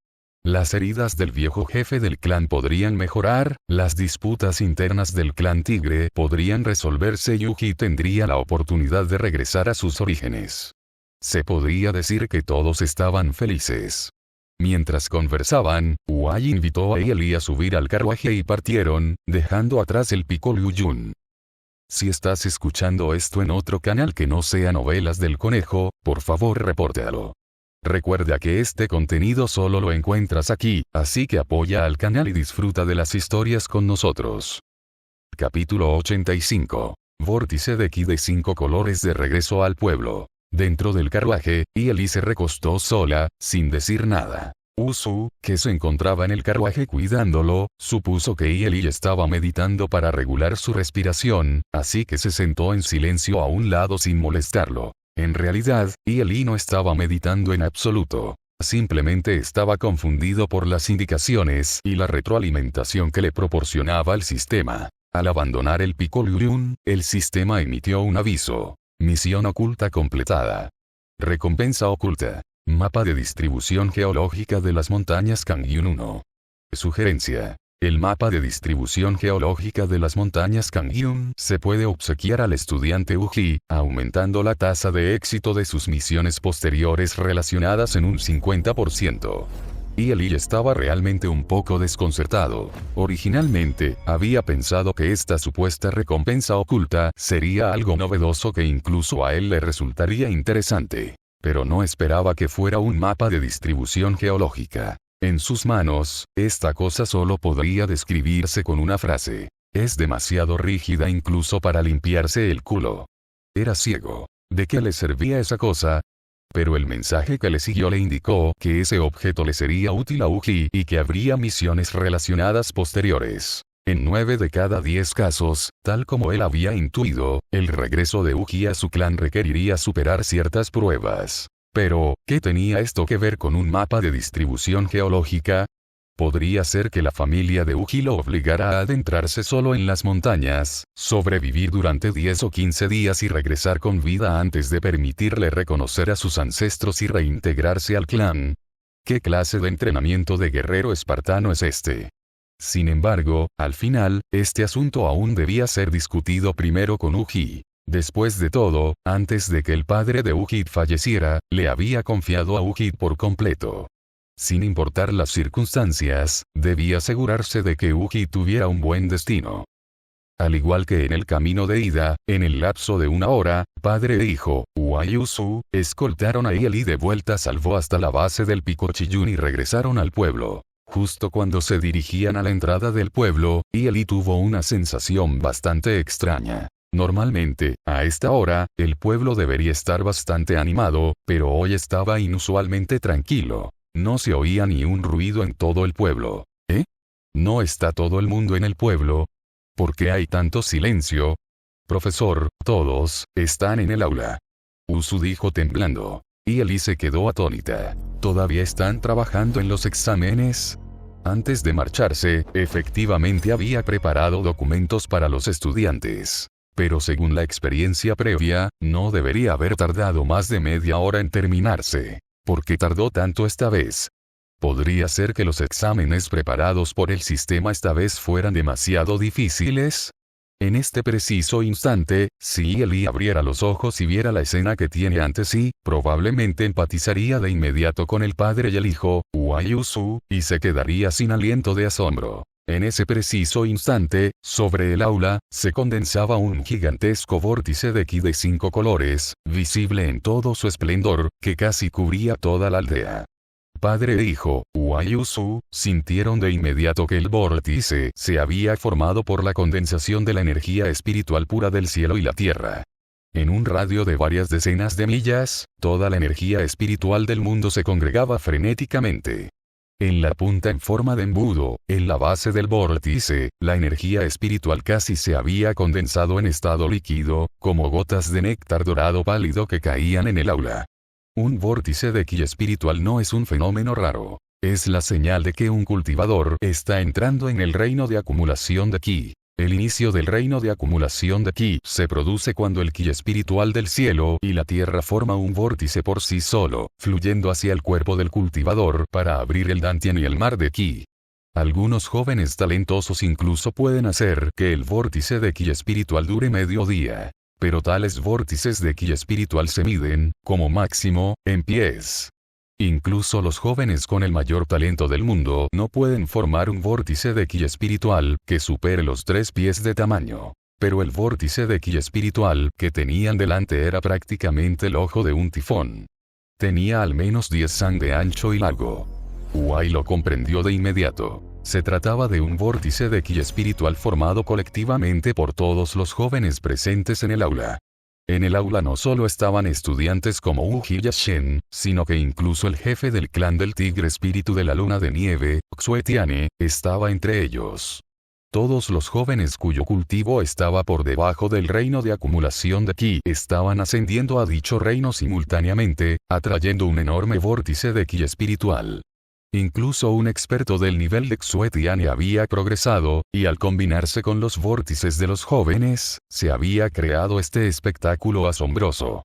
Las heridas del viejo jefe del clan podrían mejorar, las disputas internas del clan Tigre podrían resolverse y Uji tendría la oportunidad de regresar a sus orígenes. Se podría decir que todos estaban felices. Mientras conversaban, Uai invitó a Eli a subir al carruaje y partieron, dejando atrás el Piccolo Jun. Si estás escuchando esto en otro canal que no sea Novelas del Conejo, por favor repórtalo. Recuerda que este contenido solo lo encuentras aquí, así que apoya al canal y disfruta de las historias con nosotros. Capítulo 85. Vórtice de Ki de 5 colores de regreso al pueblo. Dentro del carruaje, Eli se recostó sola, sin decir nada. Usu, que se encontraba en el carruaje cuidándolo, supuso que Eli estaba meditando para regular su respiración, así que se sentó en silencio a un lado sin molestarlo. En realidad, Eli no estaba meditando en absoluto. Simplemente estaba confundido por las indicaciones y la retroalimentación que le proporcionaba el sistema. Al abandonar el Piccolo Jun, el sistema emitió un aviso. Misión oculta completada. Recompensa oculta. Mapa de distribución geológica de las montañas Kangyun 1. Sugerencia. El mapa de distribución geológica de las montañas Kangyun se puede obsequiar al estudiante Uji, aumentando la tasa de éxito de sus misiones posteriores relacionadas en un 50%. Y Eli estaba realmente un poco desconcertado. Originalmente, había pensado que esta supuesta recompensa oculta sería algo novedoso que incluso a él le resultaría interesante. Pero no esperaba que fuera un mapa de distribución geológica. En sus manos, esta cosa solo podría describirse con una frase. Es demasiado rígida incluso para limpiarse el culo. Era ciego. ¿De qué le servía esa cosa? Pero el mensaje que le siguió le indicó que ese objeto le sería útil a Uji y que habría misiones relacionadas posteriores. En 9 de cada 10 casos, tal como él había intuido, el regreso de Uji a su clan requeriría superar ciertas pruebas. Pero, ¿qué tenía esto que ver con un mapa de distribución geológica? Podría ser que la familia de Uji lo obligara a adentrarse solo en las montañas, sobrevivir durante 10 o 15 días y regresar con vida antes de permitirle reconocer a sus ancestros y reintegrarse al clan. ¿Qué clase de entrenamiento de guerrero espartano es este? Sin embargo, al final, este asunto aún debía ser discutido primero con Uji. Después de todo, antes de que el padre de Uji falleciera, le había confiado a Uji por completo. Sin importar las circunstancias, debía asegurarse de que Uji tuviera un buen destino. Al igual que en el camino de ida, en el lapso de 1 hora, padre e hijo, Uai y Usu, escoltaron a Eli de vuelta salvo hasta la base del Pico Chiyun y regresaron al pueblo. Justo cuando se dirigían a la entrada del pueblo, Eli tuvo una sensación bastante extraña. Normalmente, a esta hora, el pueblo debería estar bastante animado, pero hoy estaba inusualmente tranquilo. No se oía ni un ruido en todo el pueblo. ¿Eh? ¿No está todo el mundo en el pueblo? ¿Por qué hay tanto silencio? Profesor, todos están en el aula. Usu dijo temblando. Y Ellie se quedó atónita. ¿Todavía están trabajando en los exámenes? Antes de marcharse, efectivamente había preparado documentos para los estudiantes. Pero según la experiencia previa, no debería haber tardado más de media hora en terminarse. ¿Por qué tardó tanto esta vez? ¿Podría ser que los exámenes preparados por el sistema esta vez fueran demasiado difíciles? En este preciso instante, si Ellie abriera los ojos y viera la escena que tiene ante sí, probablemente empatizaría de inmediato con el padre y el hijo, Uayusu, y se quedaría sin aliento de asombro. En ese preciso instante, sobre el aula, se condensaba un gigantesco vórtice de ki de 5 colores, visible en todo su esplendor, que casi cubría toda la aldea. Padre e hijo, Uayusu, sintieron de inmediato que el vórtice se había formado por la condensación de la energía espiritual pura del cielo y la tierra. En un radio de varias decenas de millas, toda la energía espiritual del mundo se congregaba frenéticamente. En la punta en forma de embudo, en la base del vórtice, la energía espiritual casi se había condensado en estado líquido, como gotas de néctar dorado pálido que caían en el aula. Un vórtice de ki espiritual no es un fenómeno raro. Es la señal de que un cultivador está entrando en el reino de acumulación de ki. El inicio del reino de acumulación de ki se produce cuando el ki espiritual del cielo y la tierra forma un vórtice por sí solo, fluyendo hacia el cuerpo del cultivador para abrir el dantian y el mar de ki. Algunos jóvenes talentosos incluso pueden hacer que el vórtice de ki espiritual dure medio día. Pero tales vórtices de ki espiritual se miden, como máximo, en pies. Incluso los jóvenes con el mayor talento del mundo no pueden formar un vórtice de ki espiritual que supere los 3 pies de tamaño. Pero el vórtice de ki espiritual que tenían delante era prácticamente el ojo de un tifón. Tenía al menos 10 san de ancho y largo. Uai lo comprendió de inmediato. Se trataba de un vórtice de ki espiritual formado colectivamente por todos los jóvenes presentes en el aula. En el aula no solo estaban estudiantes como Uji y Shen, sino que incluso el jefe del clan del tigre espíritu de la luna de nieve, Xuetiane, estaba entre ellos. Todos los jóvenes cuyo cultivo estaba por debajo del reino de acumulación de ki estaban ascendiendo a dicho reino simultáneamente, atrayendo un enorme vórtice de ki espiritual. Incluso un experto del nivel de Xuetiane había progresado, y al combinarse con los vórtices de los jóvenes, se había creado este espectáculo asombroso.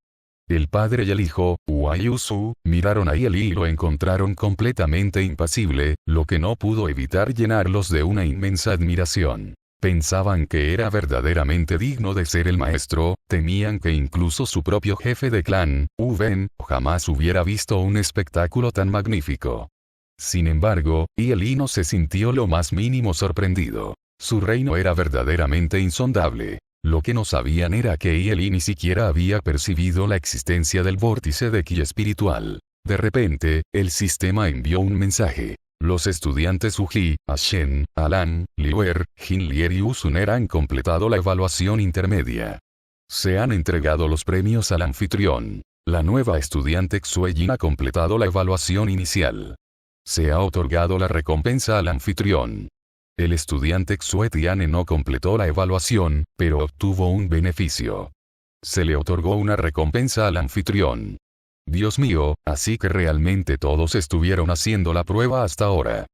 El padre y el hijo, Uayusu, miraron a Ellie y lo encontraron completamente impasible, lo que no pudo evitar llenarlos de una inmensa admiración. Pensaban que era verdaderamente digno de ser el maestro, temían que incluso su propio jefe de clan, Uben, jamás hubiera visto un espectáculo tan magnífico. Sin embargo, Ellie no se sintió lo más mínimo sorprendido. Su reino era verdaderamente insondable. Lo que no sabían era que Ellie ni siquiera había percibido la existencia del vórtice de ki espiritual. De repente, el sistema envió un mensaje. Los estudiantes Uji, Ashen, Alan, Liuer, Jinlier y Usun han completado la evaluación intermedia. Se han entregado los premios al anfitrión. La nueva estudiante Xuejin ha completado la evaluación inicial. Se ha otorgado la recompensa al anfitrión. El estudiante Xuetiane no completó la evaluación, pero obtuvo un beneficio. Se le otorgó una recompensa al anfitrión. Dios mío, así que realmente todos estuvieron haciendo la prueba hasta ahora.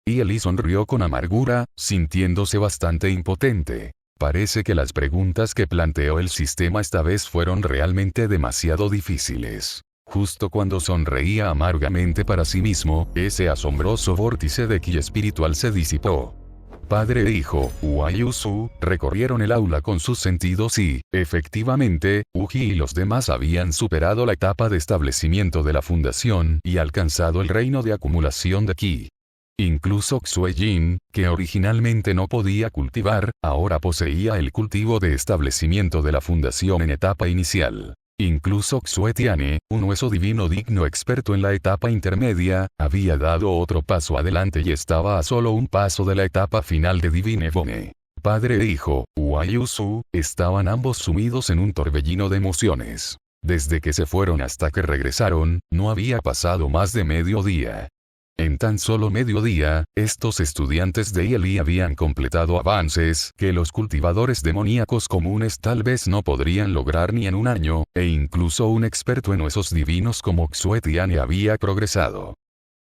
Y Ellie sonrió con amargura, sintiéndose bastante impotente. Parece que las preguntas que planteó el sistema esta vez fueron realmente demasiado difíciles. Justo cuando sonreía amargamente para sí mismo, ese asombroso vórtice de ki espiritual se disipó. Padre e hijo, Uayusu, recorrieron el aula con sus sentidos y, efectivamente, Uji y los demás habían superado la etapa de establecimiento de la fundación y alcanzado el reino de acumulación de ki. Incluso Xuejin, que originalmente no podía cultivar, ahora poseía el cultivo de establecimiento de la fundación en etapa inicial. Incluso Xuetiane, un hueso divino digno experto en la etapa intermedia, había dado otro paso adelante y estaba a solo un paso de la etapa final de Divine Bone. Padre e hijo, Uayusu, estaban ambos sumidos en un torbellino de emociones. Desde que se fueron hasta que regresaron, no había pasado más de mediodía. En tan solo mediodía, estos estudiantes de IELI habían completado avances que los cultivadores demoníacos comunes tal vez no podrían lograr ni en un año, e incluso un experto en huesos divinos como Xuetian había progresado.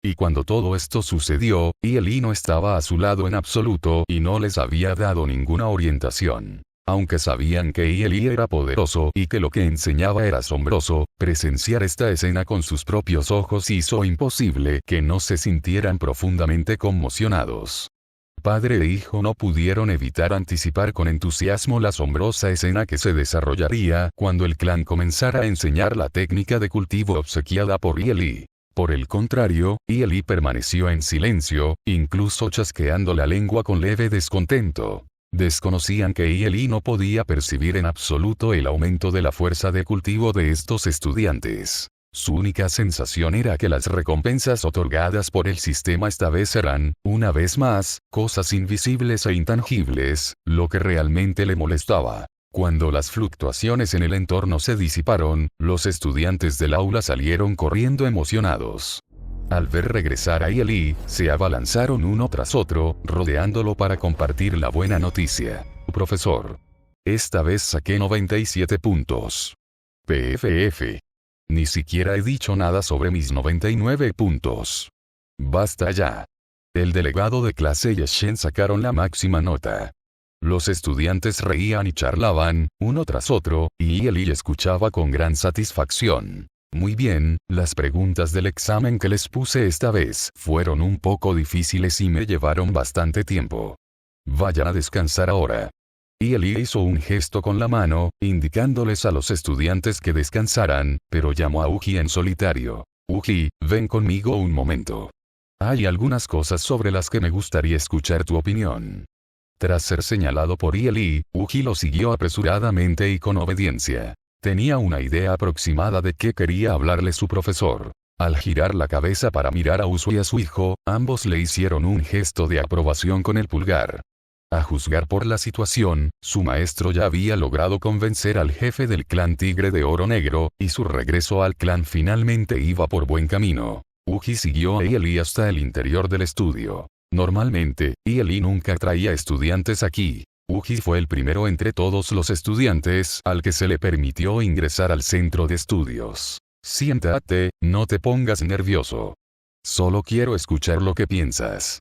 Y cuando todo esto sucedió, IELI no estaba a su lado en absoluto y no les había dado ninguna orientación. Aunque sabían que IELI era poderoso y que lo que enseñaba era asombroso, presenciar esta escena con sus propios ojos hizo imposible que no se sintieran profundamente conmocionados. Padre e hijo no pudieron evitar anticipar con entusiasmo la asombrosa escena que se desarrollaría cuando el clan comenzara a enseñar la técnica de cultivo obsequiada por IELI. Por el contrario, IELI permaneció en silencio, incluso chasqueando la lengua con leve descontento. Desconocían que IELI no podía percibir en absoluto el aumento de la fuerza de cultivo de estos estudiantes. Su única sensación era que las recompensas otorgadas por el sistema esta vez eran, una vez más, cosas invisibles e intangibles, lo que realmente le molestaba. Cuando las fluctuaciones en el entorno se disiparon, los estudiantes del aula salieron corriendo emocionados. Al ver regresar a IELI, se abalanzaron uno tras otro, rodeándolo para compartir la buena noticia. Profesor. Esta vez saqué 97 puntos. PFF. Ni siquiera he dicho nada sobre mis 99 puntos. Basta ya. El delegado de clase y Shen sacaron la máxima nota. Los estudiantes reían y charlaban, uno tras otro, y IELI escuchaba con gran satisfacción. Muy bien, las preguntas del examen que les puse esta vez fueron un poco difíciles y me llevaron bastante tiempo. Vayan a descansar ahora. IELI hizo un gesto con la mano, indicándoles a los estudiantes que descansaran, pero llamó a Uji en solitario. Uji, ven conmigo un momento. Hay algunas cosas sobre las que me gustaría escuchar tu opinión. Tras ser señalado por IELI, Uji lo siguió apresuradamente y con obediencia. Tenía una idea aproximada de qué quería hablarle su profesor. Al girar la cabeza para mirar a Usu y a su hijo, ambos le hicieron un gesto de aprobación con el pulgar. A juzgar por la situación, su maestro ya había logrado convencer al jefe del clan Tigre de Oro Negro, y su regreso al clan finalmente iba por buen camino. Uji siguió a IELI hasta el interior del estudio. Normalmente, IELI nunca traía estudiantes aquí. Uji fue el primero entre todos los estudiantes al que se le permitió ingresar al centro de estudios. Siéntate, no te pongas nervioso. Solo quiero escuchar lo que piensas.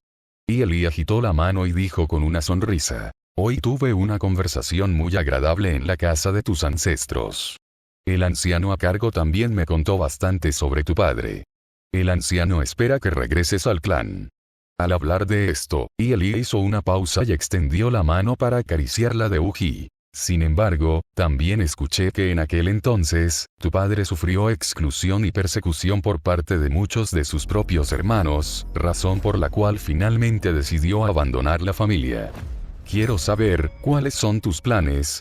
IELI agitó la mano y dijo con una sonrisa. Hoy tuve una conversación muy agradable en la casa de tus ancestros. El anciano a cargo también me contó bastante sobre tu padre. El anciano espera que regreses al clan. Al hablar de esto, IELI hizo una pausa y extendió la mano para acariciar la de Uji. Sin embargo, también escuché que en aquel entonces, tu padre sufrió exclusión y persecución por parte de muchos de sus propios hermanos, razón por la cual finalmente decidió abandonar la familia. Quiero saber, ¿cuáles son tus planes?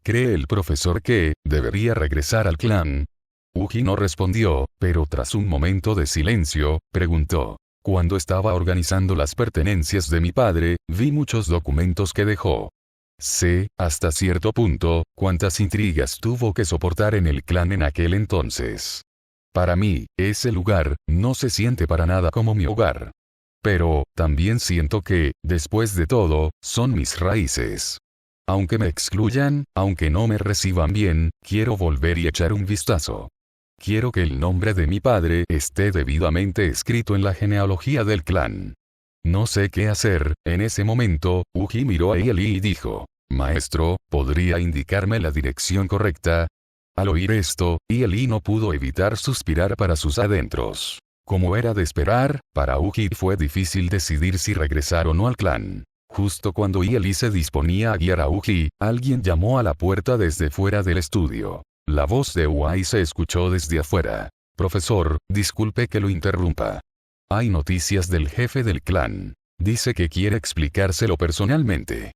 ¿Cree el profesor que debería regresar al clan? Uji no respondió, pero tras un momento de silencio, preguntó. Cuando estaba organizando las pertenencias de mi padre, vi muchos documentos que dejó. Sé, hasta cierto punto, cuántas intrigas tuvo que soportar en el clan en aquel entonces. Para mí, ese lugar no se siente para nada como mi hogar. Pero, también siento que, después de todo, son mis raíces. Aunque me excluyan, aunque no me reciban bien, quiero volver y echar un vistazo. Quiero que el nombre de mi padre esté debidamente escrito en la genealogía del clan. No sé qué hacer. En ese momento, Uji miró a IELI y dijo, Maestro, ¿podría indicarme la dirección correcta? Al oír esto, IELI no pudo evitar suspirar para sus adentros. Como era de esperar, para Uji fue difícil decidir si regresar o no al clan. Justo cuando IELI se disponía a guiar a Uji, alguien llamó a la puerta desde fuera del estudio. La voz de Uai se escuchó desde afuera. Profesor, disculpe que lo interrumpa. Hay noticias del jefe del clan. Dice que quiere explicárselo personalmente.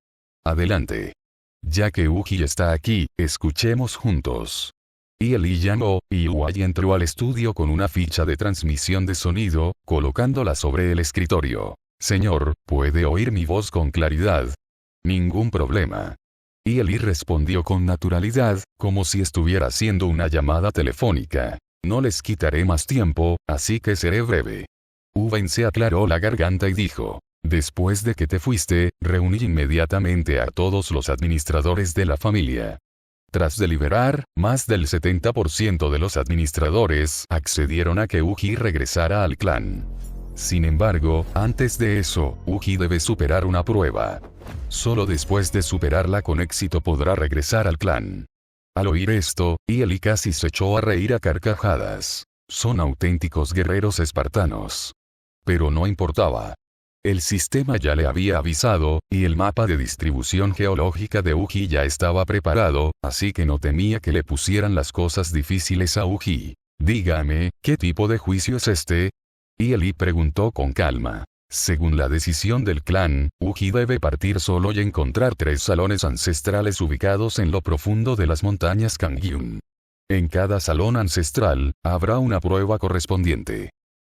Adelante. Ya que Uji está aquí, escuchemos juntos. IELI llamó, y Uai entró al estudio con una ficha de transmisión de sonido, colocándola sobre el escritorio. Señor, ¿puede oír mi voz con claridad? Ningún problema. Y Eli respondió con naturalidad, como si estuviera haciendo una llamada telefónica. No les quitaré más tiempo, así que seré breve. Uvain se aclaró la garganta y dijo: después de que te fuiste, reuní inmediatamente a todos los administradores de la familia. Tras deliberar, más del 70% de los administradores accedieron a que Uji regresara al clan. Sin embargo, antes de eso, Uji debe superar una prueba. Solo después de superarla con éxito podrá regresar al clan. Al oír esto, Eli casi se echó a reír a carcajadas. Son auténticos guerreros espartanos. Pero no importaba. El sistema ya le había avisado, y el mapa de distribución geológica de Uji ya estaba preparado, así que no temía que le pusieran las cosas difíciles a Uji. Dígame, ¿qué tipo de juicio es este? Y Eli preguntó con calma. Según la decisión del clan, Uji debe partir solo y encontrar 3 salones ancestrales ubicados en lo profundo de las montañas Kangyun. En cada salón ancestral, habrá una prueba correspondiente.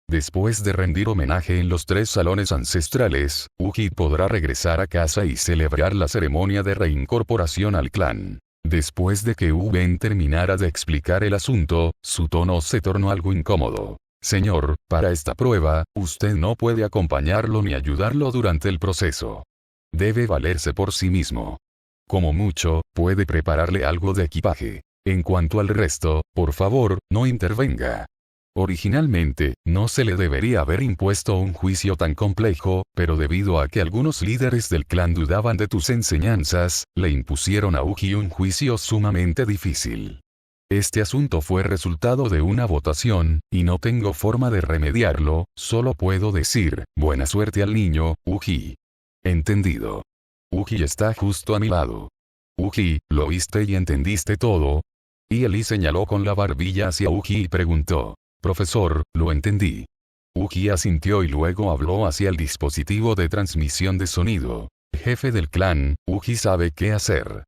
Después de rendir homenaje en los 3 salones ancestrales, Uji podrá regresar a casa y celebrar la ceremonia de reincorporación al clan. Después de que Uben terminara de explicar el asunto, su tono se tornó algo incómodo. Señor, para esta prueba, usted no puede acompañarlo ni ayudarlo durante el proceso. Debe valerse por sí mismo. Como mucho, puede prepararle algo de equipaje. En cuanto al resto, por favor, no intervenga. Originalmente, no se le debería haber impuesto un juicio tan complejo, pero debido a que algunos líderes del clan dudaban de tus enseñanzas, le impusieron a Uji un juicio sumamente difícil. Este asunto fue resultado de una votación, y no tengo forma de remediarlo, solo puedo decir, buena suerte al niño, Uji. Entendido. Uji está justo a mi lado. Uji, ¿lo oíste y entendiste todo? Y Eli señaló con la barbilla hacia Uji y preguntó. Profesor, lo entendí. Uji asintió y luego habló hacia el dispositivo de transmisión de sonido. Jefe del clan, Uji sabe qué hacer.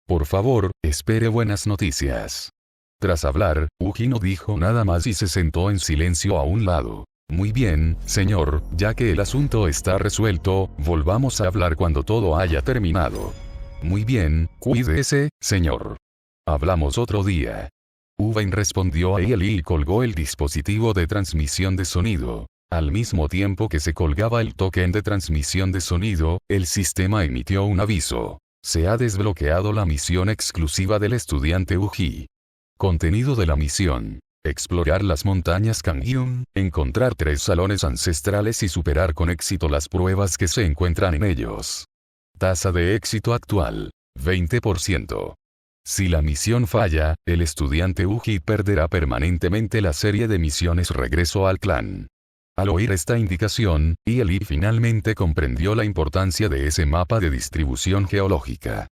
Por favor, espere buenas noticias. Tras hablar, Uji no dijo nada más y se sentó en silencio a un lado. Muy bien, señor, ya que el asunto está resuelto, volvamos a hablar cuando todo haya terminado. Muy bien, cuídese, señor. Hablamos otro día. Uvain respondió a Eli y colgó el dispositivo de transmisión de sonido. Al mismo tiempo que se colgaba el token de transmisión de sonido, el sistema emitió un aviso. Se ha desbloqueado la misión exclusiva del estudiante Uji. Contenido de la misión. Explorar las montañas Kangyun, encontrar 3 salones ancestrales y superar con éxito las pruebas que se encuentran en ellos. Tasa de éxito actual. 20%. Si la misión falla, el estudiante Uji perderá permanentemente la serie de misiones Regreso al clan. Al oír esta indicación, Eli finalmente comprendió la importancia de ese mapa de distribución geológica.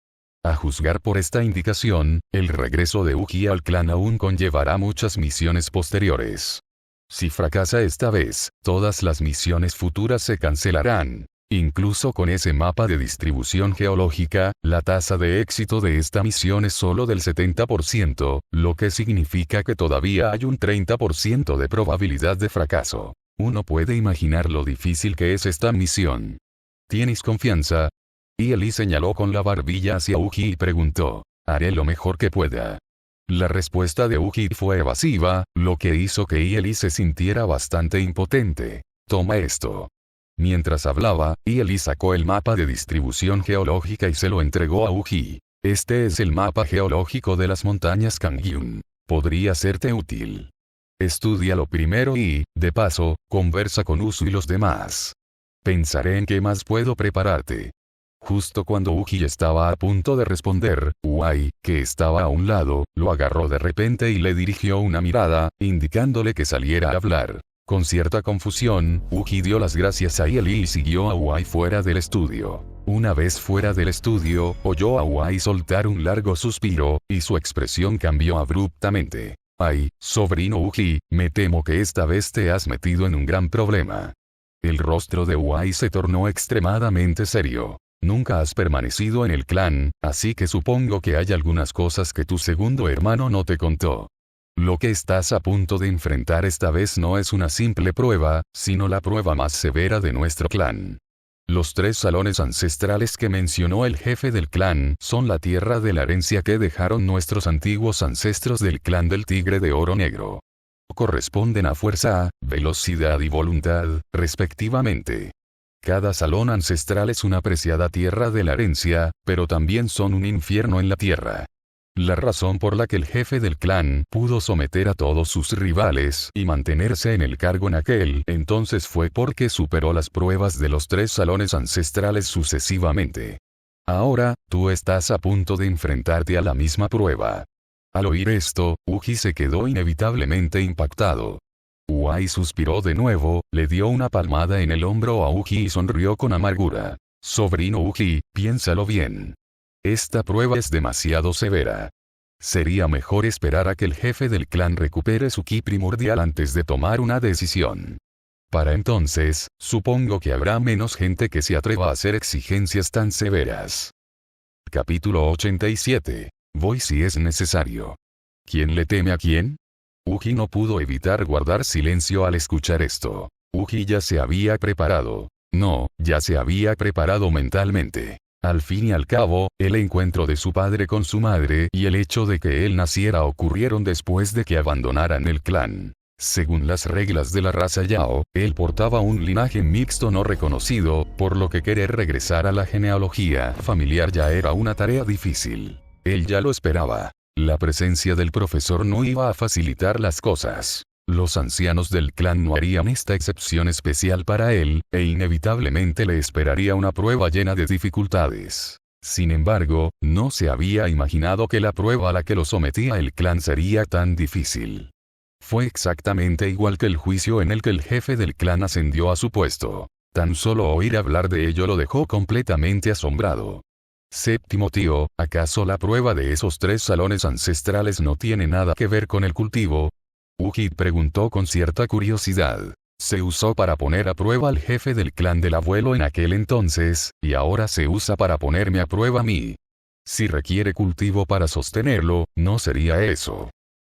A juzgar por esta indicación, el regreso de Uji al clan aún conllevará muchas misiones posteriores. Si fracasa esta vez, todas las misiones futuras se cancelarán. Incluso con ese mapa de distribución geológica, la tasa de éxito de esta misión es solo del 70%, lo que significa que todavía hay un 30% de probabilidad de fracaso. Uno puede imaginar lo difícil que es esta misión. ¿Tienes confianza? Y Eli señaló con la barbilla hacia Uji y preguntó. Haré lo mejor que pueda. La respuesta de Uji fue evasiva, lo que hizo que Eli se sintiera bastante impotente. Toma esto. Mientras hablaba, Eli sacó el mapa de distribución geológica y se lo entregó a Uji. Este es el mapa geológico de las montañas Kangyun. Podría serte útil. Estúdialo primero y, de paso, conversa con Usu y los demás. Pensaré en qué más puedo prepararte. Justo cuando Uji estaba a punto de responder, Uai, que estaba a un lado, lo agarró de repente y le dirigió una mirada, indicándole que saliera a hablar. Con cierta confusión, Uji dio las gracias a Eli y siguió a Uai fuera del estudio. Una vez fuera del estudio, oyó a Uai soltar un largo suspiro, y su expresión cambió abruptamente. Ay, sobrino Uji, me temo que esta vez te has metido en un gran problema. El rostro de Uai se tornó extremadamente serio. Nunca has permanecido en el clan, así que supongo que hay algunas cosas que tu segundo hermano no te contó. Lo que estás a punto de enfrentar esta vez no es una simple prueba, sino la prueba más severa de nuestro clan. Los 3 salones ancestrales que mencionó el jefe del clan son la tierra de la herencia que dejaron nuestros antiguos ancestros del clan del Tigre de Oro Negro. Corresponden a fuerza, velocidad y voluntad, respectivamente. Cada salón ancestral es una preciada tierra de la herencia, pero también son un infierno en la tierra. La razón por la que el jefe del clan pudo someter a todos sus rivales y mantenerse en el cargo en aquel entonces fue porque superó las pruebas de los 3 salones ancestrales sucesivamente. Ahora, tú estás a punto de enfrentarte a la misma prueba. Al oír esto, Uji se quedó inevitablemente impactado. Uai suspiró de nuevo, le dio una palmada en el hombro a Uji y sonrió con amargura. Sobrino Uji, piénsalo bien. Esta prueba es demasiado severa. Sería mejor esperar a que el jefe del clan recupere su ki primordial antes de tomar una decisión. Para entonces, supongo que habrá menos gente que se atreva a hacer exigencias tan severas. Capítulo 87. Voy si es necesario. ¿Quién le teme a quién? Uji no pudo evitar guardar silencio al escuchar esto. Uji ya se había preparado. No, ya se había preparado mentalmente. Al fin y al cabo, el encuentro de su padre con su madre y el hecho de que él naciera ocurrieron después de que abandonaran el clan. Según las reglas de la raza Yao, él portaba un linaje mixto no reconocido, por lo que querer regresar a la genealogía familiar ya era una tarea difícil. Él ya lo esperaba. La presencia del profesor no iba a facilitar las cosas. Los ancianos del clan no harían esta excepción especial para él, e inevitablemente le esperaría una prueba llena de dificultades. Sin embargo, no se había imaginado que la prueba a la que lo sometía el clan sería tan difícil. Fue exactamente igual que el juicio en el que el jefe del clan ascendió a su puesto. Tan solo oír hablar de ello lo dejó completamente asombrado. Séptimo tío, ¿acaso la prueba de esos 3 salones ancestrales no tiene nada que ver con el cultivo? Uji preguntó con cierta curiosidad. Se usó para poner a prueba al jefe del clan del abuelo en aquel entonces, y ahora se usa para ponerme a prueba a mí. Si requiere cultivo para sostenerlo, no sería eso.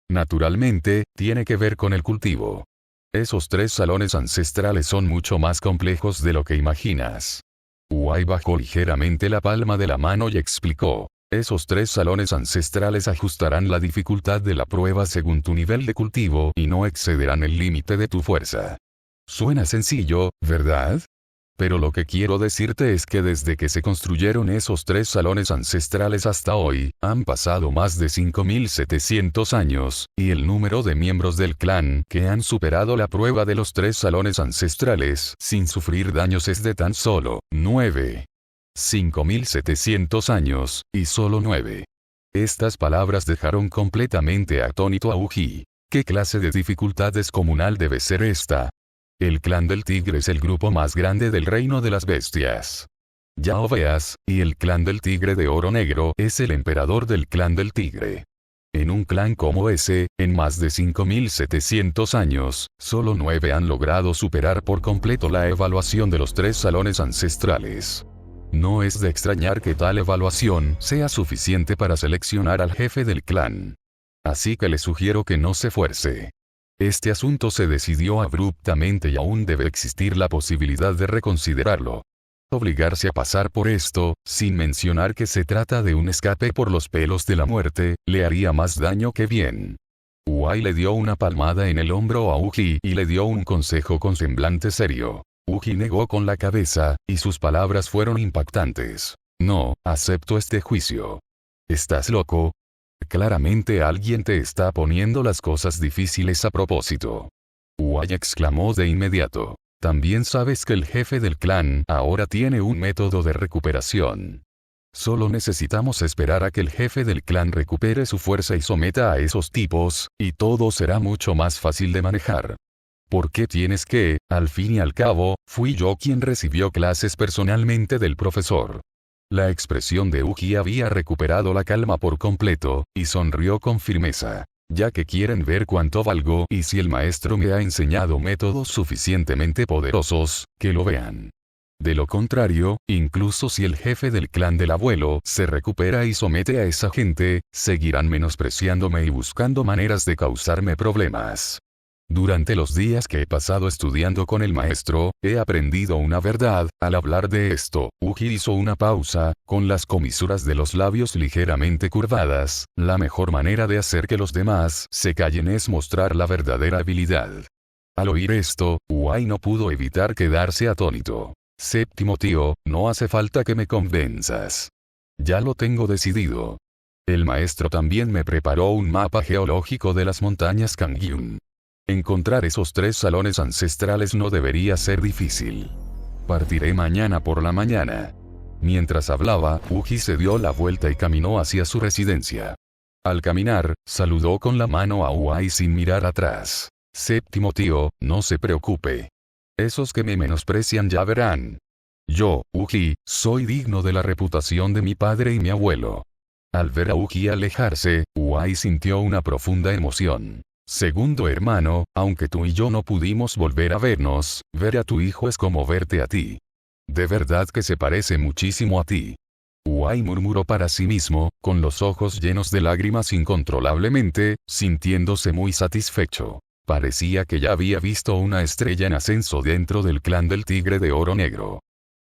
Naturalmente, tiene que ver con el cultivo. Esos 3 salones ancestrales son mucho más complejos de lo que imaginas. Uai bajó ligeramente la palma de la mano y explicó. Esos 3 salones ancestrales ajustarán la dificultad de la prueba según tu nivel de cultivo y no excederán el límite de tu fuerza. Suena sencillo, ¿verdad? Pero lo que quiero decirte es que desde que se construyeron esos 3 salones ancestrales hasta hoy, han pasado más de 5.700 años, y el número de miembros del clan que han superado la prueba de los 3 salones ancestrales sin sufrir daños es de tan solo 9. 5.700 años, y solo 9. Estas palabras dejaron completamente atónito a Uji. ¿Qué clase de dificultad descomunal debe ser esta? El clan del tigre es el grupo más grande del reino de las bestias. Ya lo veas, y el clan del tigre de oro negro es el emperador del clan del tigre. En un clan como ese, en más de 5.700 años, solo 9 han logrado superar por completo la evaluación de los 3 salones ancestrales. No es de extrañar que tal evaluación sea suficiente para seleccionar al jefe del clan. Así que le sugiero que no se esfuerce. Este asunto se decidió abruptamente y aún debe existir la posibilidad de reconsiderarlo. Obligarse a pasar por esto, sin mencionar que se trata de un escape por los pelos de la muerte, le haría más daño que bien. Uai le dio una palmada en el hombro a Uji y le dio un consejo con semblante serio. Uji negó con la cabeza, y sus palabras fueron impactantes. No, acepto este juicio. ¿Estás loco? Claramente alguien te está poniendo las cosas difíciles a propósito. Uai exclamó de inmediato. También sabes que el jefe del clan ahora tiene un método de recuperación. Solo necesitamos esperar a que el jefe del clan recupere su fuerza y someta a esos tipos, y todo será mucho más fácil de manejar. ¿Por qué tienes que, al fin y al cabo, fui yo quien recibió clases personalmente del profesor? La expresión de Uji había recuperado la calma por completo, y sonrió con firmeza. Ya que quieren ver cuánto valgo y si el maestro me ha enseñado métodos suficientemente poderosos, que lo vean. De lo contrario, incluso si el jefe del clan del abuelo se recupera y somete a esa gente, seguirán menospreciándome y buscando maneras de causarme problemas. Durante los días que he pasado estudiando con el maestro, he aprendido una verdad. Al hablar de esto, Uji hizo una pausa, con las comisuras de los labios ligeramente curvadas. La mejor manera de hacer que los demás se callen es mostrar la verdadera habilidad. Al oír esto, Uai no pudo evitar quedarse atónito. Séptimo tío, no hace falta que me convenzas. Ya lo tengo decidido. El maestro también me preparó un mapa geológico de las montañas Kangyun. Encontrar esos 3 salones ancestrales no debería ser difícil. Partiré mañana por la mañana. Mientras hablaba, Uji se dio la vuelta y caminó hacia su residencia. Al caminar, saludó con la mano a Uai sin mirar atrás. Séptimo tío, no se preocupe. Esos que me menosprecian ya verán. Yo, Uji, soy digno de la reputación de mi padre y mi abuelo. Al ver a Uji alejarse, Uai sintió una profunda emoción. Segundo hermano, aunque tú y yo no pudimos volver a vernos, ver a tu hijo es como verte a ti. De verdad que se parece muchísimo a ti. Uai murmuró para sí mismo, con los ojos llenos de lágrimas incontrolablemente, sintiéndose muy satisfecho. Parecía que ya había visto una estrella en ascenso dentro del clan del Tigre de Oro Negro.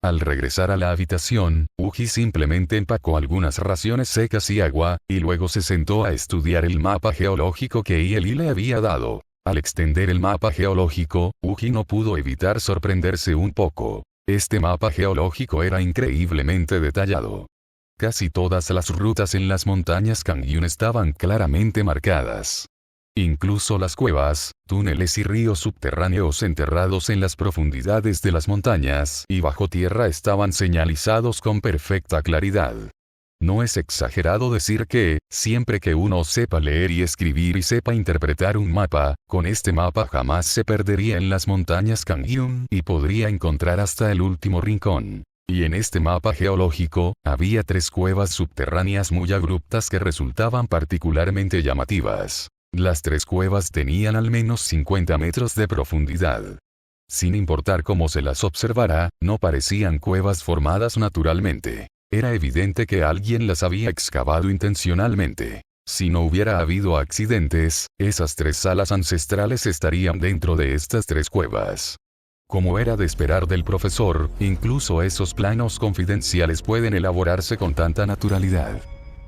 Al regresar a la habitación, Uji simplemente empacó algunas raciones secas y agua, y luego se sentó a estudiar el mapa geológico que Ieli le había dado. Al extender el mapa geológico, Uji no pudo evitar sorprenderse un poco. Este mapa geológico era increíblemente detallado. Casi todas las rutas en las montañas Kangyun estaban claramente marcadas. Incluso las cuevas, túneles y ríos subterráneos enterrados en las profundidades de las montañas y bajo tierra estaban señalizados con perfecta claridad. No es exagerado decir que, siempre que uno sepa leer y escribir y sepa interpretar un mapa, con este mapa jamás se perdería en las montañas Kangyun y podría encontrar hasta el último rincón. Y en este mapa geológico, había 3 cuevas subterráneas muy abruptas que resultaban particularmente llamativas. Las 3 cuevas tenían al menos 50 metros de profundidad. Sin importar cómo se las observara, no parecían cuevas formadas naturalmente. Era evidente que alguien las había excavado intencionalmente. Si no hubiera habido accidentes, esas 3 salas ancestrales estarían dentro de estas 3 cuevas. Como era de esperar del profesor, incluso esos planos confidenciales pueden elaborarse con tanta naturalidad.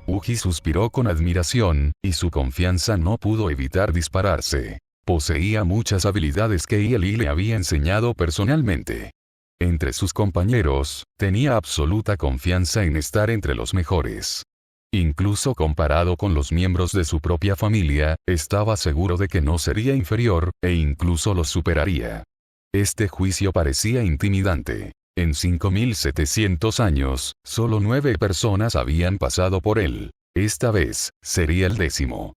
Uji suspiró con admiración, y su confianza no pudo evitar dispararse. Poseía muchas habilidades que Ieli le había enseñado personalmente. Entre sus compañeros, tenía absoluta confianza en estar entre los mejores. Incluso comparado con los miembros de su propia familia, estaba seguro de que no sería inferior, e incluso los superaría. Este juicio parecía intimidante. En 5700 años, solo 9 personas habían pasado por él. Esta vez, sería el 10º.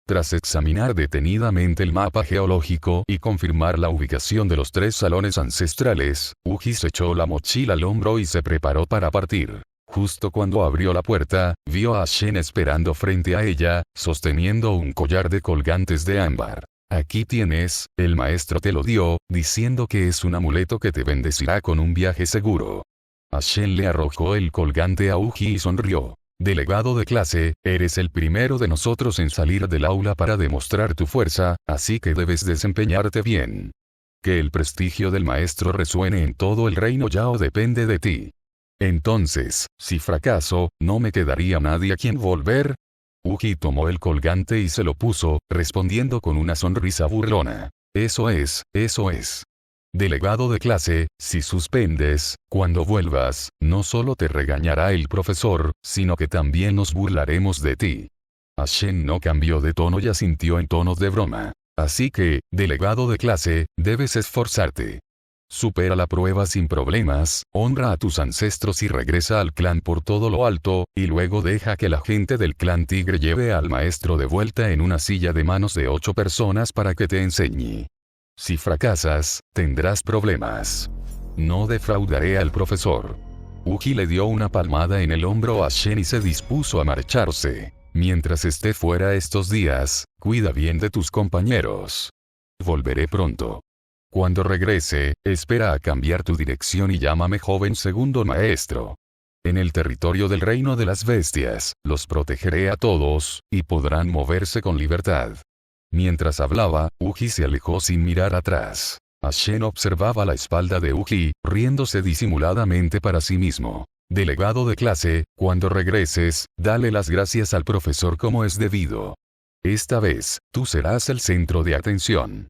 Tras examinar detenidamente el mapa geológico y confirmar la ubicación de los 3 salones ancestrales, Uji se echó la mochila al hombro y se preparó para partir. Justo cuando abrió la puerta, vio a Shen esperando frente a ella, sosteniendo un collar de colgantes de ámbar. Aquí tienes, el maestro te lo dio, diciendo que es un amuleto que te bendecirá con un viaje seguro. Shen le arrojó el colgante a Uji y sonrió. Delegado de clase, eres el primero de nosotros en salir del aula para demostrar tu fuerza, así que debes desempeñarte bien. Que el prestigio del maestro resuene en todo el reino Yao depende de ti. Entonces, si fracaso, ¿no me quedaría nadie a quien volver? Uji tomó el colgante y se lo puso, respondiendo con una sonrisa burlona. Eso es. Delegado de clase, si suspendes, cuando vuelvas, no solo te regañará el profesor, sino que también nos burlaremos de ti. Shen no cambió de tono y asintió en tono de broma. Así que, delegado de clase, debes esforzarte. Supera la prueba sin problemas, honra a tus ancestros y regresa al clan por todo lo alto, y luego deja que la gente del clan Tigre lleve al maestro de vuelta en una silla de manos de 8 personas para que te enseñe. Si fracasas, tendrás problemas. No defraudaré al profesor. Uji le dio una palmada en el hombro a Shen y se dispuso a marcharse. Mientras esté fuera estos días, cuida bien de tus compañeros. Volveré pronto. Cuando regrese, espera a cambiar tu dirección y llámame joven segundo maestro. En el territorio del reino de las bestias, los protegeré a todos, y podrán moverse con libertad. Mientras hablaba, Uji se alejó sin mirar atrás. Ashen observaba la espalda de Uji, riéndose disimuladamente para sí mismo. Delegado de clase, cuando regreses, dale las gracias al profesor como es debido. Esta vez, tú serás el centro de atención.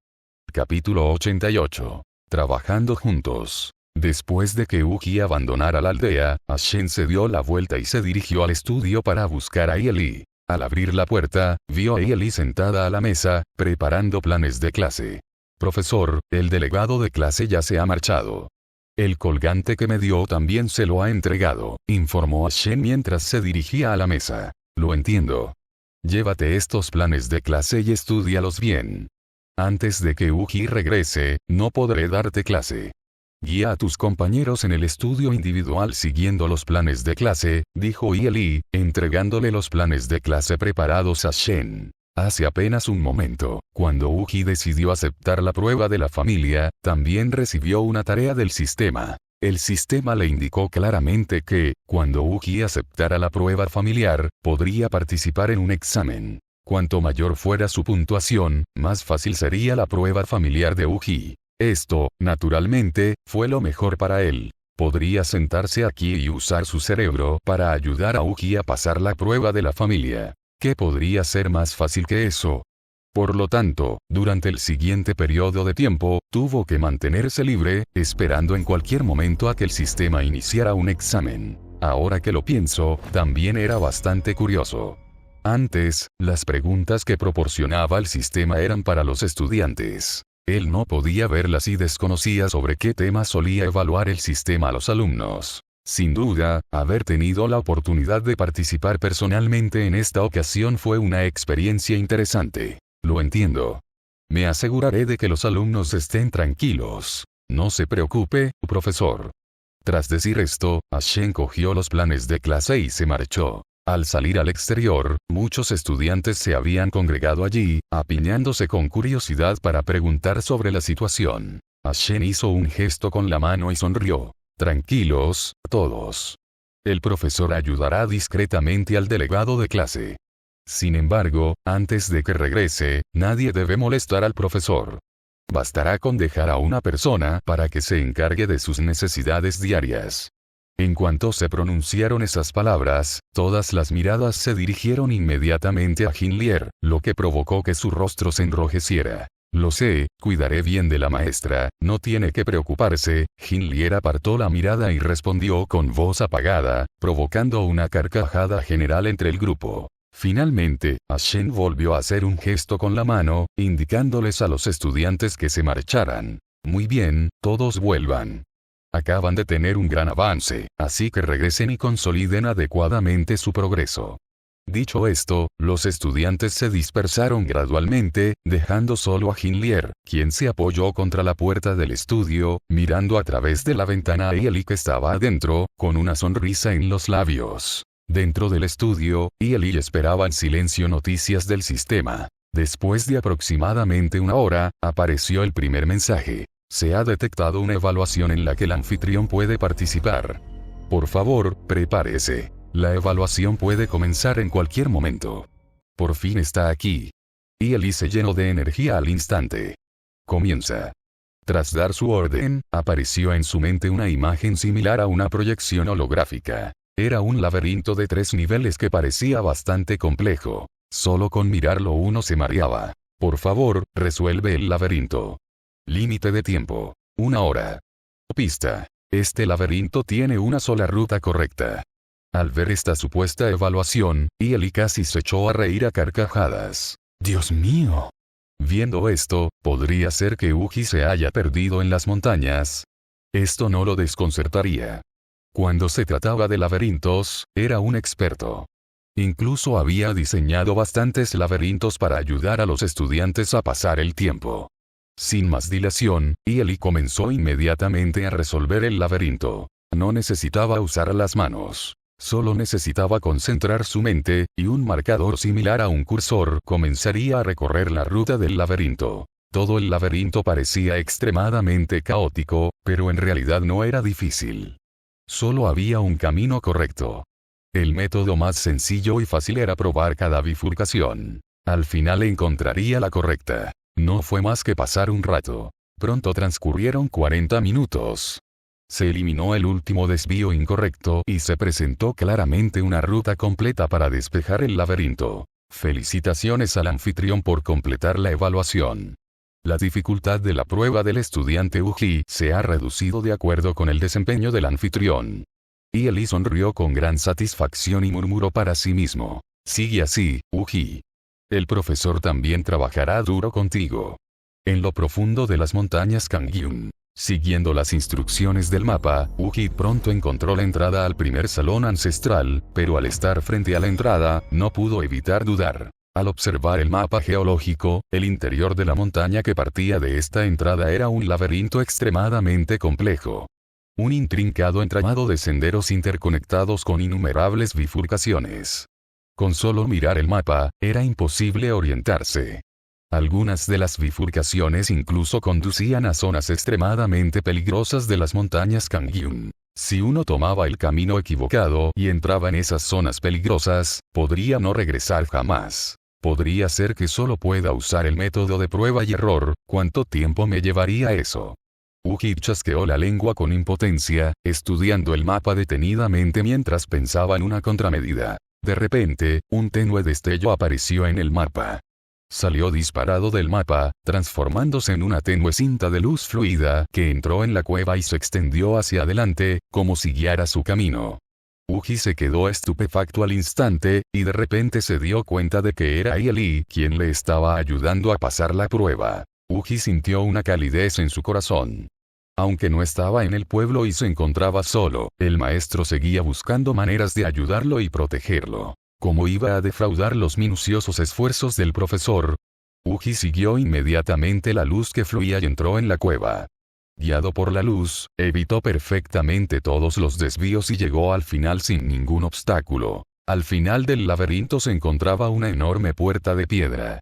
Capítulo 88. Trabajando juntos. Después de que Uji abandonara la aldea, Ashen se dio la vuelta y se dirigió al estudio para buscar a Eli. Al abrir la puerta, vio a Eli sentada a la mesa, preparando planes de clase. Profesor, el delegado de clase ya se ha marchado. El colgante que me dio también se lo ha entregado, informó Ashen mientras se dirigía a la mesa. Lo entiendo. Llévate estos planes de clase y estúdialos bien. Antes de que Uji regrese, no podré darte clase. Guía a tus compañeros en el estudio individual siguiendo los planes de clase, dijo Eli, entregándole los planes de clase preparados a Shen. Hace apenas un momento, cuando Uji decidió aceptar la prueba de la familia, también recibió una tarea del sistema. El sistema le indicó claramente que, cuando Uji aceptara la prueba familiar, podría participar en un examen. Cuanto mayor fuera su puntuación, más fácil sería la prueba familiar de Uji. Esto, naturalmente, fue lo mejor para él. Podría sentarse aquí y usar su cerebro para ayudar a Uji a pasar la prueba de la familia. ¿Qué podría ser más fácil que eso? Por lo tanto, durante el siguiente periodo de tiempo, tuvo que mantenerse libre, esperando en cualquier momento a que el sistema iniciara un examen. Ahora que lo pienso, también era bastante curioso. Antes, las preguntas que proporcionaba el sistema eran para los estudiantes. Él no podía verlas y desconocía sobre qué temas solía evaluar el sistema a los alumnos. Sin duda, haber tenido la oportunidad de participar personalmente en esta ocasión fue una experiencia interesante. Lo entiendo. Me aseguraré de que los alumnos estén tranquilos. No se preocupe, profesor. Tras decir esto, Ashen cogió los planes de clase y se marchó. Al salir al exterior, muchos estudiantes se habían congregado allí, apiñándose con curiosidad para preguntar sobre la situación. Ashen hizo un gesto con la mano y sonrió. Tranquilos, todos. El profesor ayudará discretamente al delegado de clase. Sin embargo, antes de que regrese, nadie debe molestar al profesor. Bastará con dejar a una persona para que se encargue de sus necesidades diarias. En cuanto se pronunciaron esas palabras, todas las miradas se dirigieron inmediatamente a Jinlier, lo que provocó que su rostro se enrojeciera. Lo sé, cuidaré bien de la maestra, no tiene que preocuparse. Jinlier apartó la mirada y respondió con voz apagada, provocando una carcajada general entre el grupo. Finalmente, Ashen volvió a hacer un gesto con la mano, indicándoles a los estudiantes que se marcharan. Muy bien, todos vuelvan. Acaban de tener un gran avance, así que regresen y consoliden adecuadamente su progreso. Dicho esto, los estudiantes se dispersaron gradualmente, dejando solo a Jinlier, quien se apoyó contra la puerta del estudio, mirando a través de la ventana a Eli que estaba adentro, con una sonrisa en los labios. Dentro del estudio, Eli esperaba en silencio noticias del sistema. Después de aproximadamente una hora, apareció el primer mensaje. Se ha detectado una evaluación en la que el anfitrión puede participar. Por favor, prepárese. La evaluación puede comenzar en cualquier momento. Por fin está aquí. Eli se llenó de energía al instante. Comienza. Tras dar su orden, apareció en su mente una imagen similar a una proyección holográfica. Era un laberinto de 3 niveles que parecía bastante complejo. Solo con mirarlo uno se mareaba. Por favor, resuelve el laberinto. Límite de tiempo. 1 hora. Pista. Este laberinto tiene una sola ruta correcta. Al ver esta supuesta evaluación, Eli casi se echó a reír a carcajadas. ¡Dios mío! Viendo esto, podría ser que Uji se haya perdido en las montañas. Esto no lo desconcertaría. Cuando se trataba de laberintos, era un experto. Incluso había diseñado bastantes laberintos para ayudar a los estudiantes a pasar el tiempo. Sin más dilación, Eli comenzó inmediatamente a resolver el laberinto. No necesitaba usar las manos. Solo necesitaba concentrar su mente, y un marcador similar a un cursor comenzaría a recorrer la ruta del laberinto. Todo el laberinto parecía extremadamente caótico, pero en realidad no era difícil. Solo había un camino correcto. El método más sencillo y fácil era probar cada bifurcación. Al final encontraría la correcta. No fue más que pasar un rato. Pronto transcurrieron 40 minutos. Se eliminó el último desvío incorrecto y se presentó claramente una ruta completa para despejar el laberinto. Felicitaciones al anfitrión por completar la evaluación. La dificultad de la prueba del estudiante Uji se ha reducido de acuerdo con el desempeño del anfitrión. Y Eli sonrió con gran satisfacción y murmuró para sí mismo: sigue así, Uji. El profesor también trabajará duro contigo. En lo profundo de las montañas Kangyun, siguiendo las instrucciones del mapa, Uji pronto encontró la entrada al primer salón ancestral, pero al estar frente a la entrada, no pudo evitar dudar. Al observar el mapa geológico, el interior de la montaña que partía de esta entrada era un laberinto extremadamente complejo. Un intrincado entramado de senderos interconectados con innumerables bifurcaciones. Con solo mirar el mapa, era imposible orientarse. Algunas de las bifurcaciones incluso conducían a zonas extremadamente peligrosas de las montañas Kangyun. Si uno tomaba el camino equivocado y entraba en esas zonas peligrosas, podría no regresar jamás. Podría ser que solo pueda usar el método de prueba y error. ¿Cuánto tiempo me llevaría eso? Uji chasqueó la lengua con impotencia, estudiando el mapa detenidamente mientras pensaba en una contramedida. De repente, un tenue destello apareció en el mapa. Salió disparado del mapa, transformándose en una tenue cinta de luz fluida que entró en la cueva y se extendió hacia adelante, como si guiara su camino. Uji se quedó estupefacto al instante, y de repente se dio cuenta de que era Eli quien le estaba ayudando a pasar la prueba. Uji sintió una calidez en su corazón. Aunque no estaba en el pueblo y se encontraba solo, el maestro seguía buscando maneras de ayudarlo y protegerlo. ¿Cómo iba a defraudar los minuciosos esfuerzos del profesor? Uji siguió inmediatamente la luz que fluía y entró en la cueva. Guiado por la luz, evitó perfectamente todos los desvíos y llegó al final sin ningún obstáculo. Al final del laberinto se encontraba una enorme puerta de piedra.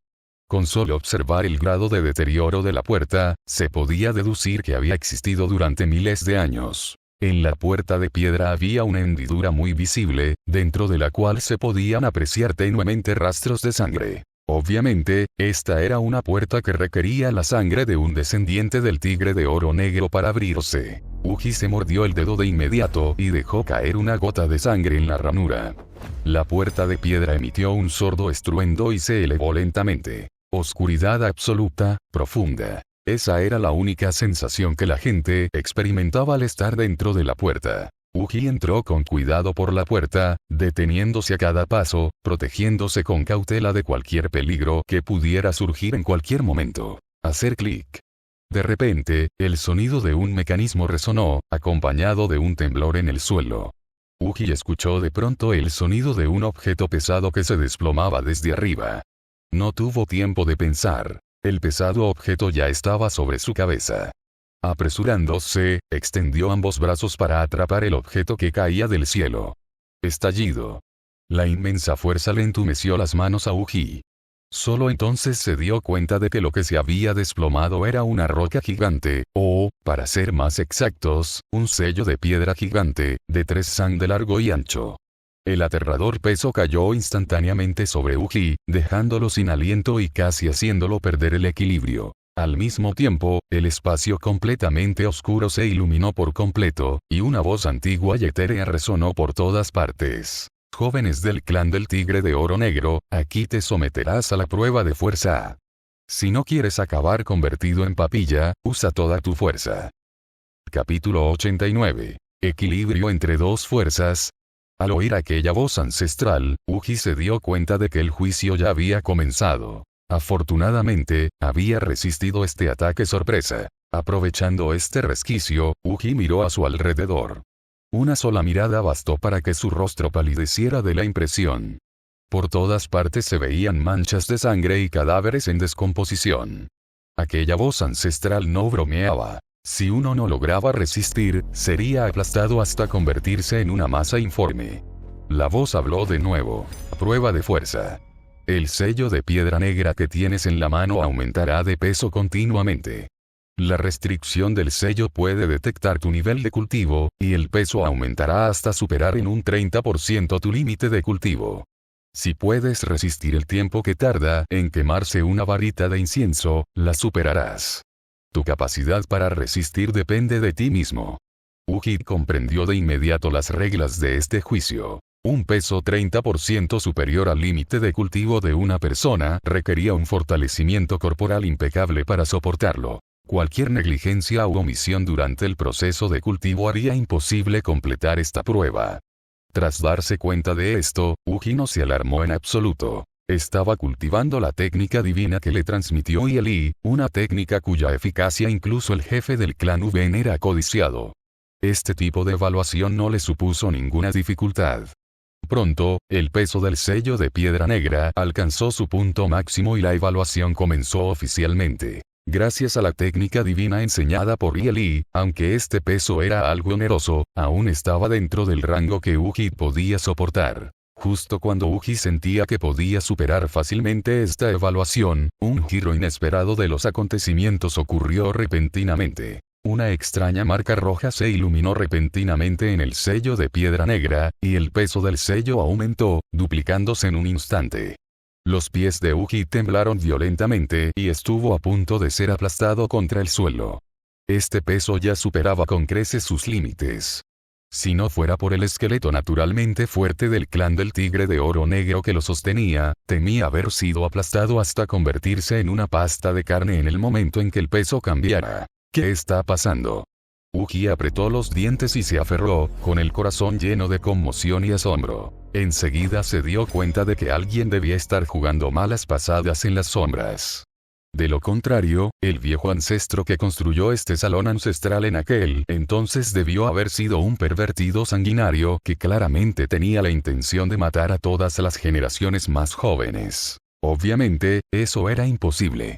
Con solo observar el grado de deterioro de la puerta, se podía deducir que había existido durante miles de años. En la puerta de piedra había una hendidura muy visible, dentro de la cual se podían apreciar tenuemente rastros de sangre. Obviamente, esta era una puerta que requería la sangre de un descendiente del tigre de oro negro para abrirse. Uji se mordió el dedo de inmediato y dejó caer una gota de sangre en la ranura. La puerta de piedra emitió un sordo estruendo y se elevó lentamente. Oscuridad absoluta, profunda. Esa era la única sensación que la gente experimentaba al estar dentro de la puerta. Uji entró con cuidado por la puerta, deteniéndose a cada paso, protegiéndose con cautela de cualquier peligro que pudiera surgir en cualquier momento. Hacer clic. De repente, el sonido de un mecanismo resonó, acompañado de un temblor en el suelo. Uji escuchó de pronto el sonido de un objeto pesado que se desplomaba desde arriba. No tuvo tiempo de pensar. El pesado objeto ya estaba sobre su cabeza. Apresurándose, extendió ambos brazos para atrapar el objeto que caía del cielo. Estallido. La inmensa fuerza le entumeció las manos a Uji. Solo entonces se dio cuenta de que lo que se había desplomado era una roca gigante, o, para ser más exactos, un sello de piedra gigante, de 3 san de largo y ancho. El aterrador peso cayó instantáneamente sobre Uji, dejándolo sin aliento y casi haciéndolo perder el equilibrio. Al mismo tiempo, el espacio completamente oscuro se iluminó por completo, y una voz antigua y etérea resonó por todas partes. Jóvenes del clan del Tigre de Oro Negro, aquí te someterás a la prueba de fuerza. Si no quieres acabar convertido en papilla, usa toda tu fuerza. Capítulo 89. Equilibrio entre dos fuerzas. Al oír aquella voz ancestral, Uji se dio cuenta de que el juicio ya había comenzado. Afortunadamente, había resistido este ataque sorpresa. Aprovechando este resquicio, Uji miró a su alrededor. Una sola mirada bastó para que su rostro palideciera de la impresión. Por todas partes se veían manchas de sangre y cadáveres en descomposición. Aquella voz ancestral no bromeaba. Si uno no lograba resistir, sería aplastado hasta convertirse en una masa informe. La voz habló de nuevo. Prueba de fuerza. El sello de piedra negra que tienes en la mano aumentará de peso continuamente. La restricción del sello puede detectar tu nivel de cultivo, y el peso aumentará hasta superar en un 30% tu límite de cultivo. Si puedes resistir el tiempo que tarda en quemarse una varita de incienso, la superarás. Tu capacidad para resistir depende de ti mismo. Uji comprendió de inmediato las reglas de este juicio. Un peso 30% superior al límite de cultivo de una persona requería un fortalecimiento corporal impecable para soportarlo. Cualquier negligencia u omisión durante el proceso de cultivo haría imposible completar esta prueba. Tras darse cuenta de esto, Uji no se alarmó en absoluto. Estaba cultivando la técnica divina que le transmitió Yi, una técnica cuya eficacia incluso el jefe del clan Uben era codiciado. Este tipo de evaluación no le supuso ninguna dificultad. Pronto, el peso del sello de piedra negra alcanzó su punto máximo y la evaluación comenzó oficialmente. Gracias a la técnica divina enseñada por Yi, aunque este peso era algo oneroso, aún estaba dentro del rango que Uji podía soportar. Justo cuando Uji sentía que podía superar fácilmente esta evaluación, un giro inesperado de los acontecimientos ocurrió repentinamente. Una extraña marca roja se iluminó repentinamente en el sello de piedra negra, y el peso del sello aumentó, duplicándose en un instante. Los pies de Uji temblaron violentamente y estuvo a punto de ser aplastado contra el suelo. Este peso ya superaba con creces sus límites. Si no fuera por el esqueleto naturalmente fuerte del clan del tigre de oro negro que lo sostenía, temía haber sido aplastado hasta convertirse en una pasta de carne en el momento en que el peso cambiara. ¿Qué está pasando? Uji apretó los dientes y se aferró, con el corazón lleno de conmoción y asombro. Enseguida se dio cuenta de que alguien debía estar jugando malas pasadas en las sombras. De lo contrario, el viejo ancestro que construyó este salón ancestral en aquel entonces debió haber sido un pervertido sanguinario que claramente tenía la intención de matar a todas las generaciones más jóvenes. Obviamente, eso era imposible.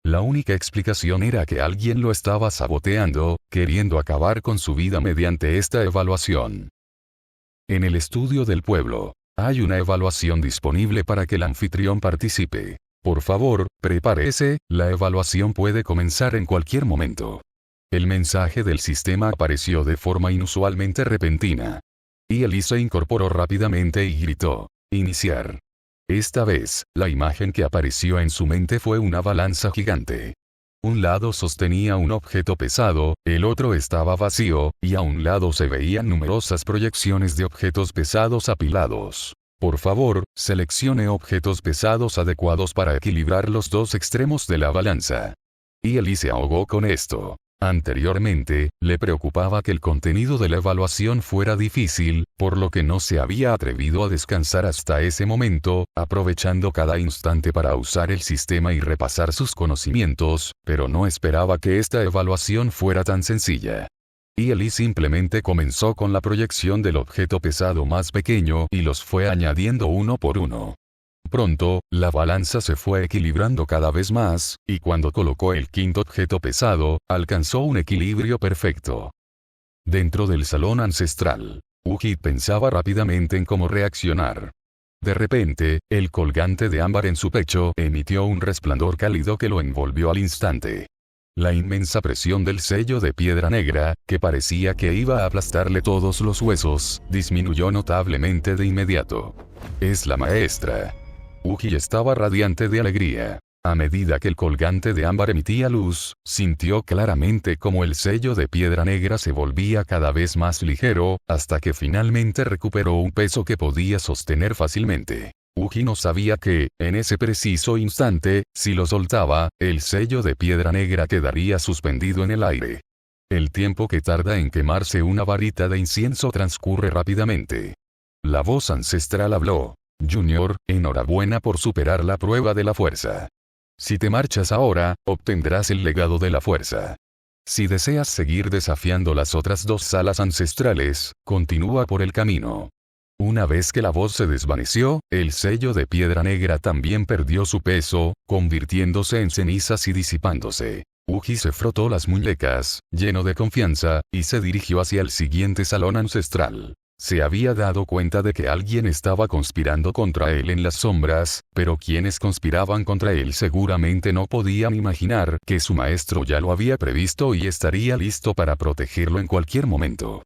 La única explicación era que alguien lo estaba saboteando, queriendo acabar con su vida mediante esta evaluación. En el estudio del pueblo, hay una evaluación disponible para que el anfitrión participe. Por favor, prepárese, la evaluación puede comenzar en cualquier momento. El mensaje del sistema apareció de forma inusualmente repentina. Yi se incorporó rápidamente y gritó: «Iniciar». Esta vez, la imagen que apareció en su mente fue una balanza gigante. Un lado sostenía un objeto pesado, el otro estaba vacío, y a un lado se veían numerosas proyecciones de objetos pesados apilados. Por favor, seleccione objetos pesados adecuados para equilibrar los dos extremos de la balanza. Yi se ahogó con esto. Anteriormente, le preocupaba que el contenido de la evaluación fuera difícil, por lo que no se había atrevido a descansar hasta ese momento, aprovechando cada instante para usar el sistema y repasar sus conocimientos, pero no esperaba que esta evaluación fuera tan sencilla. Yi simplemente comenzó con la proyección del objeto pesado más pequeño y los fue añadiendo uno por uno. Pronto, la balanza se fue equilibrando cada vez más, y cuando colocó el quinto objeto pesado, alcanzó un equilibrio perfecto. Dentro del salón ancestral, Uji pensaba rápidamente en cómo reaccionar. De repente, el colgante de ámbar en su pecho emitió un resplandor cálido que lo envolvió al instante. La inmensa presión del sello de piedra negra, que parecía que iba a aplastarle todos los huesos, disminuyó notablemente de inmediato. «Es la maestra». Uji estaba radiante de alegría. A medida que el colgante de ámbar emitía luz, sintió claramente cómo el sello de piedra negra se volvía cada vez más ligero, hasta que finalmente recuperó un peso que podía sostener fácilmente. Uji no sabía que, en ese preciso instante, si lo soltaba, el sello de piedra negra quedaría suspendido en el aire. El tiempo que tarda en quemarse una varita de incienso transcurre rápidamente. La voz ancestral habló: «Junior, enhorabuena por superar la prueba de la fuerza. Si te marchas ahora, obtendrás el legado de la fuerza. Si deseas seguir desafiando las otras dos salas ancestrales, continúa por el camino». Una vez que la voz se desvaneció, el sello de piedra negra también perdió su peso, convirtiéndose en cenizas y disipándose. Uji se frotó las muñecas, lleno de confianza, y se dirigió hacia el siguiente salón ancestral. Se había dado cuenta de que alguien estaba conspirando contra él en las sombras, pero quienes conspiraban contra él seguramente no podían imaginar que su maestro ya lo había previsto y estaría listo para protegerlo en cualquier momento.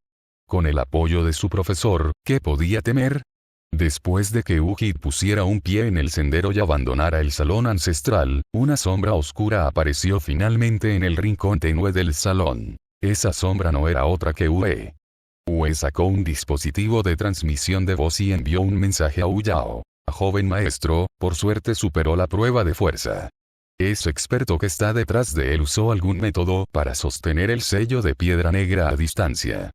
Con el apoyo de su profesor, ¿qué podía temer? Después de que Uji pusiera un pie en el sendero y abandonara el salón ancestral, una sombra oscura apareció finalmente en el rincón tenue del salón. Esa sombra no era otra que Ue. Ue sacó un dispositivo de transmisión de voz y envió un mensaje a Uyao. Joven maestro, por suerte superó la prueba de fuerza. Ese experto que está detrás de él usó algún método para sostener el sello de piedra negra a distancia.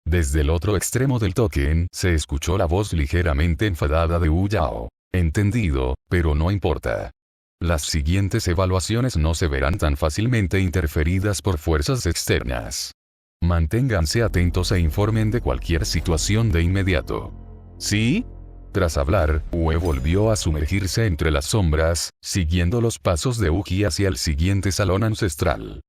Desde el otro extremo del token se escuchó la voz ligeramente enfadada de Uyao. Entendido, pero no importa. Las siguientes evaluaciones no se verán tan fácilmente interferidas por fuerzas externas. Manténganse atentos e informen de cualquier situación de inmediato. ¿Sí? Tras hablar, Ue volvió a sumergirse entre las sombras, siguiendo los pasos de Uji hacia el siguiente salón ancestral.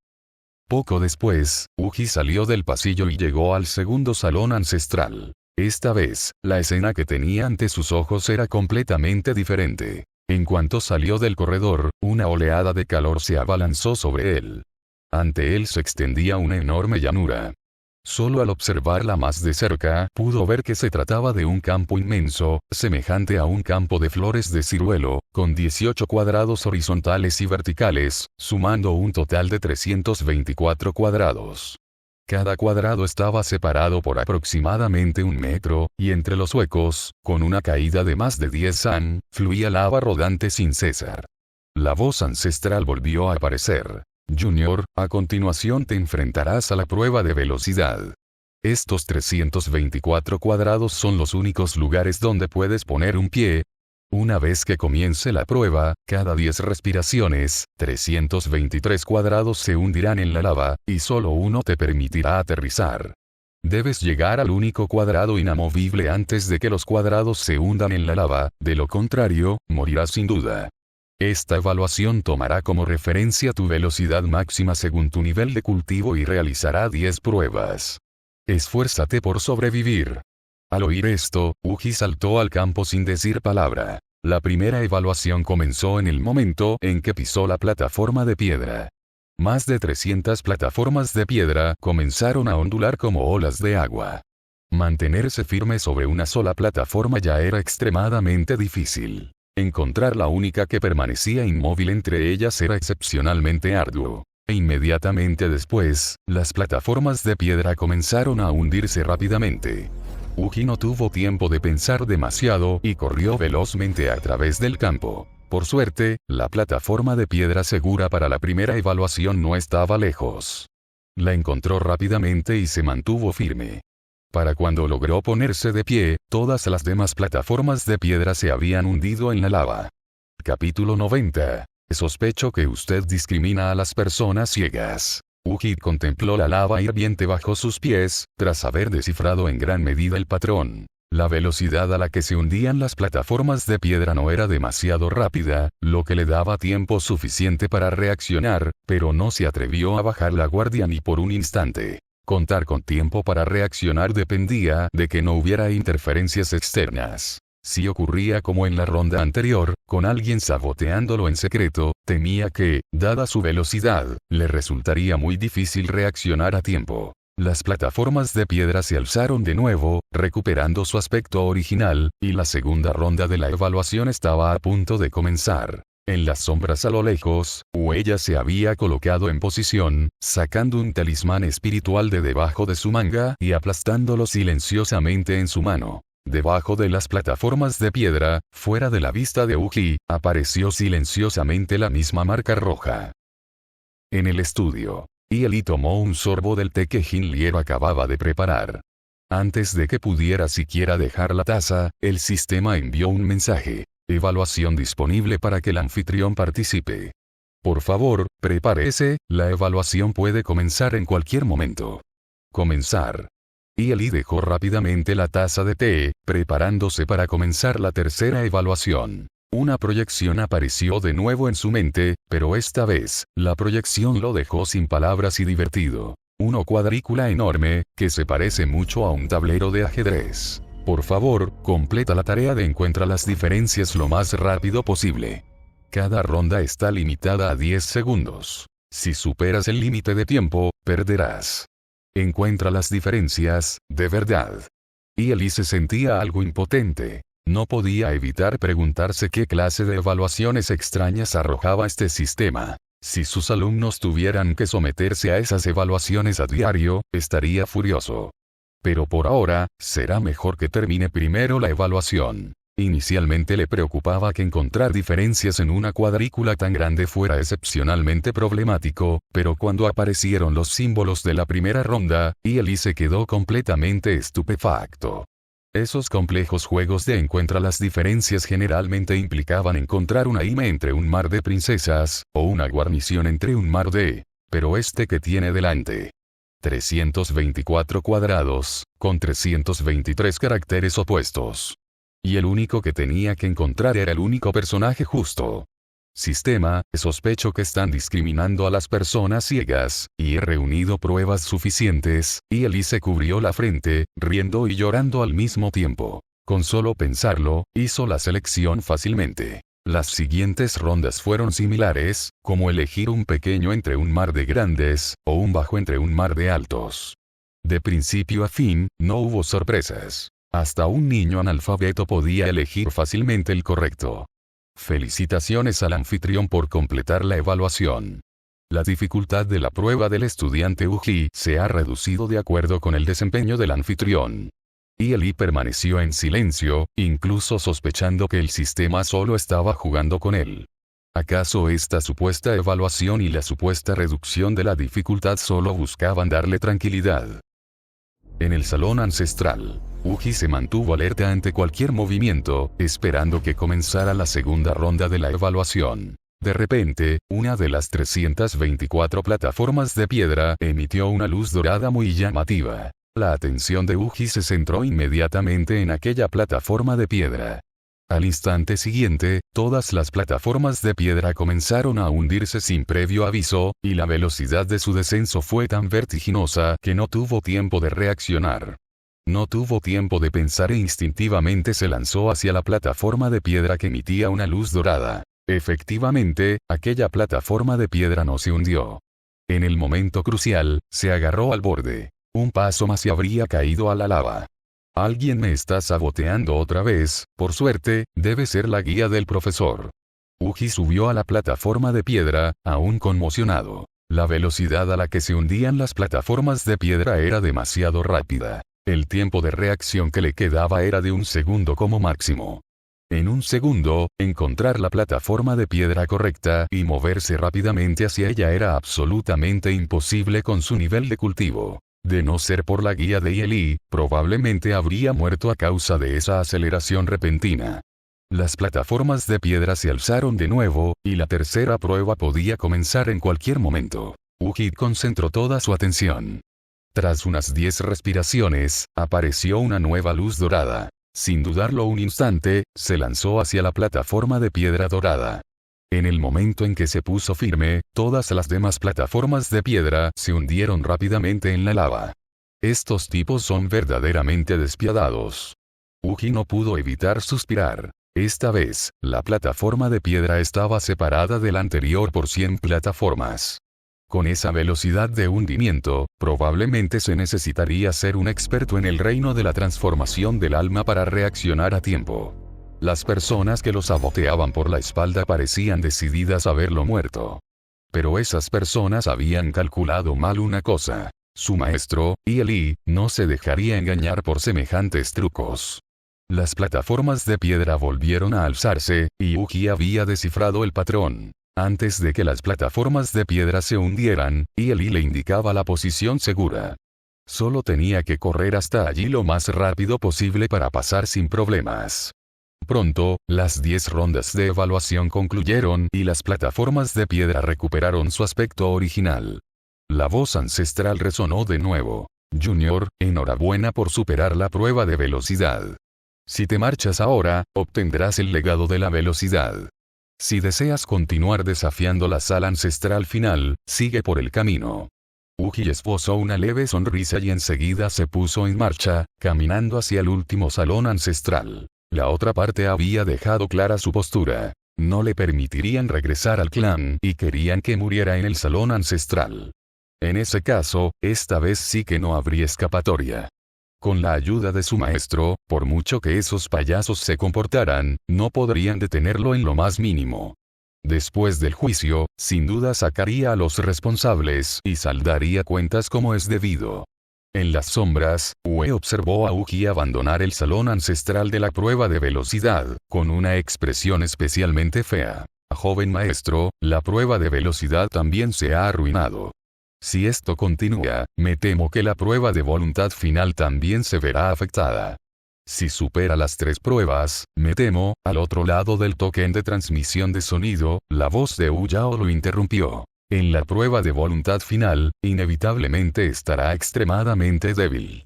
Poco después, Uji salió del pasillo y llegó al segundo salón ancestral. Esta vez, la escena que tenía ante sus ojos era completamente diferente. En cuanto salió del corredor, una oleada de calor se abalanzó sobre él. Ante él se extendía una enorme llanura. Solo al observarla más de cerca, pudo ver que se trataba de un campo inmenso, semejante a un campo de flores de ciruelo, con 18 cuadrados horizontales y verticales, sumando un total de 324 cuadrados. Cada cuadrado estaba separado por aproximadamente 1 metro, y entre los huecos, con una caída de más de 10 san, fluía lava rodante sin cesar. La voz ancestral volvió a aparecer. Junior, a continuación te enfrentarás a la prueba de velocidad. Estos 324 cuadrados son los únicos lugares donde puedes poner un pie. Una vez que comience la prueba, cada 10 respiraciones, 323 cuadrados se hundirán en la lava, y solo uno te permitirá aterrizar. Debes llegar al único cuadrado inamovible antes de que los cuadrados se hundan en la lava, de lo contrario, morirás sin duda. Esta evaluación tomará como referencia tu velocidad máxima según tu nivel de cultivo y realizará 10 pruebas. Esfuérzate por sobrevivir. Al oír esto, Uji saltó al campo sin decir palabra. La primera evaluación comenzó en el momento en que pisó la plataforma de piedra. Más de 300 plataformas de piedra comenzaron a ondular como olas de agua. Mantenerse firme sobre una sola plataforma ya era extremadamente difícil. Encontrar la única que permanecía inmóvil entre ellas era excepcionalmente arduo. E inmediatamente después, las plataformas de piedra comenzaron a hundirse rápidamente. Uji no tuvo tiempo de pensar demasiado y corrió velozmente a través del campo. Por suerte, la plataforma de piedra segura para la primera evaluación no estaba lejos. La encontró rápidamente y se mantuvo firme. Para cuando logró ponerse de pie, todas las demás plataformas de piedra se habían hundido en la lava. Capítulo 90. Sospecho que usted discrimina a las personas ciegas. Uji contempló la lava hirviente bajo sus pies, tras haber descifrado en gran medida el patrón. La velocidad a la que se hundían las plataformas de piedra no era demasiado rápida, lo que le daba tiempo suficiente para reaccionar, pero no se atrevió a bajar la guardia ni por un instante. Contar con tiempo para reaccionar dependía de que no hubiera interferencias externas. Si ocurría como en la ronda anterior, con alguien saboteándolo en secreto, temía que, dada su velocidad, le resultaría muy difícil reaccionar a tiempo. Las plataformas de piedra se alzaron de nuevo, recuperando su aspecto original, y la segunda ronda de la evaluación estaba a punto de comenzar. En las sombras a lo lejos, Uella se había colocado en posición, sacando un talismán espiritual de debajo de su manga y aplastándolo silenciosamente en su mano. Debajo de las plataformas de piedra, fuera de la vista de Uji, apareció silenciosamente la misma marca roja. En el estudio, Eli tomó un sorbo del té que Jinliero acababa de preparar. Antes de que pudiera siquiera dejar la taza, el sistema envió un mensaje. Evaluación disponible para que el anfitrión participe. Por favor, prepárese, la evaluación puede comenzar en cualquier momento. Comenzar. Y Eli dejó rápidamente la taza de té, preparándose para comenzar la tercera evaluación. Una proyección apareció de nuevo en su mente, pero esta vez, la proyección lo dejó sin palabras y divertido. Una cuadrícula enorme, que se parece mucho a un tablero de ajedrez. Por favor, completa la tarea de encuentra las diferencias lo más rápido posible. Cada ronda está limitada a 10 segundos. Si superas el límite de tiempo, perderás. Encuentra las diferencias, de verdad. Y Eli se sentía algo impotente. No podía evitar preguntarse qué clase de evaluaciones extrañas arrojaba este sistema. Si sus alumnos tuvieran que someterse a esas evaluaciones a diario, estaría furioso. Pero por ahora, será mejor que termine primero la evaluación. Inicialmente le preocupaba que encontrar diferencias en una cuadrícula tan grande fuera excepcionalmente problemático, pero cuando aparecieron los símbolos de la primera ronda, Eli se quedó completamente estupefacto. Esos complejos juegos de encuentra las diferencias generalmente implicaban encontrar una hime entre un mar de princesas, o una guarnición entre un mar de... Pero este que tiene delante. 324 cuadrados, con 323 caracteres opuestos. Y el único que tenía que encontrar era el único personaje justo. Sistema, sospecho que están discriminando a las personas ciegas, y he reunido pruebas suficientes, y Eli se cubrió la frente, riendo y llorando al mismo tiempo. Con solo pensarlo, hizo la selección fácilmente. Las siguientes rondas fueron similares, como elegir un pequeño entre un mar de grandes, o un bajo entre un mar de altos. De principio a fin, no hubo sorpresas. Hasta un niño analfabeto podía elegir fácilmente el correcto. Felicitaciones al anfitrión por completar la evaluación. La dificultad de la prueba del estudiante Uji se ha reducido de acuerdo con el desempeño del anfitrión. Y Eli permaneció en silencio, incluso sospechando que el sistema solo estaba jugando con él. ¿Acaso esta supuesta evaluación y la supuesta reducción de la dificultad solo buscaban darle tranquilidad? En el salón ancestral, Uji se mantuvo alerta ante cualquier movimiento, esperando que comenzara la segunda ronda de la evaluación. De repente, una de las 324 plataformas de piedra emitió una luz dorada muy llamativa. La atención de Uji se centró inmediatamente en aquella plataforma de piedra. Al instante siguiente, todas las plataformas de piedra comenzaron a hundirse sin previo aviso, y la velocidad de su descenso fue tan vertiginosa que no tuvo tiempo de reaccionar. No tuvo tiempo de pensar e instintivamente se lanzó hacia la plataforma de piedra que emitía una luz dorada. Efectivamente, aquella plataforma de piedra no se hundió. En el momento crucial, se agarró al borde. Un paso más y habría caído a la lava. Alguien me está saboteando otra vez, por suerte, debe ser la guía del profesor. Uji subió a la plataforma de piedra, aún conmocionado. La velocidad a la que se hundían las plataformas de piedra era demasiado rápida. El tiempo de reacción que le quedaba era de un segundo como máximo. En un segundo, encontrar la plataforma de piedra correcta y moverse rápidamente hacia ella era absolutamente imposible con su nivel de cultivo. De no ser por la guía de Eli, probablemente habría muerto a causa de esa aceleración repentina. Las plataformas de piedra se alzaron de nuevo, y la tercera prueba podía comenzar en cualquier momento. Uji concentró toda su atención. Tras unas 10 respiraciones, apareció una nueva luz dorada. Sin dudarlo un instante, se lanzó hacia la plataforma de piedra dorada. En el momento en que se puso firme, todas las demás plataformas de piedra se hundieron rápidamente en la lava. Estos tipos son verdaderamente despiadados. Uji no pudo evitar suspirar. Esta vez, la plataforma de piedra estaba separada de la anterior por 100 plataformas. Con esa velocidad de hundimiento, probablemente se necesitaría ser un experto en el reino de la transformación del alma para reaccionar a tiempo. Las personas que lo saboteaban por la espalda parecían decididas a verlo muerto. Pero esas personas habían calculado mal una cosa. Su maestro, Eli, no se dejaría engañar por semejantes trucos. Las plataformas de piedra volvieron a alzarse, y Uji había descifrado el patrón. Antes de que las plataformas de piedra se hundieran, Eli le indicaba la posición segura. Solo tenía que correr hasta allí lo más rápido posible para pasar sin problemas. Pronto, las 10 rondas de evaluación concluyeron y las plataformas de piedra recuperaron su aspecto original. La voz ancestral resonó de nuevo. Junior, enhorabuena por superar la prueba de velocidad. Si te marchas ahora, obtendrás el legado de la velocidad. Si deseas continuar desafiando la sala ancestral final, sigue por el camino. Uji esbozó una leve sonrisa y enseguida se puso en marcha, caminando hacia el último salón ancestral. La otra parte había dejado clara su postura. No le permitirían regresar al clan y querían que muriera en el salón ancestral. En ese caso, esta vez sí que no habría escapatoria. Con la ayuda de su maestro, por mucho que esos payasos se comportaran, no podrían detenerlo en lo más mínimo. Después del juicio, sin duda sacaría a los responsables y saldaría cuentas como es debido. En las sombras, Ue observó a Uji abandonar el salón ancestral de la prueba de velocidad, con una expresión especialmente fea. Joven maestro, la prueba de velocidad también se ha arruinado. Si esto continúa, me temo que la prueba de voluntad final también se verá afectada. Si supera las 3 pruebas, me temo, al otro lado del token de transmisión de sonido, la voz de Wu Yao lo interrumpió. En la prueba de voluntad final, inevitablemente estará extremadamente débil.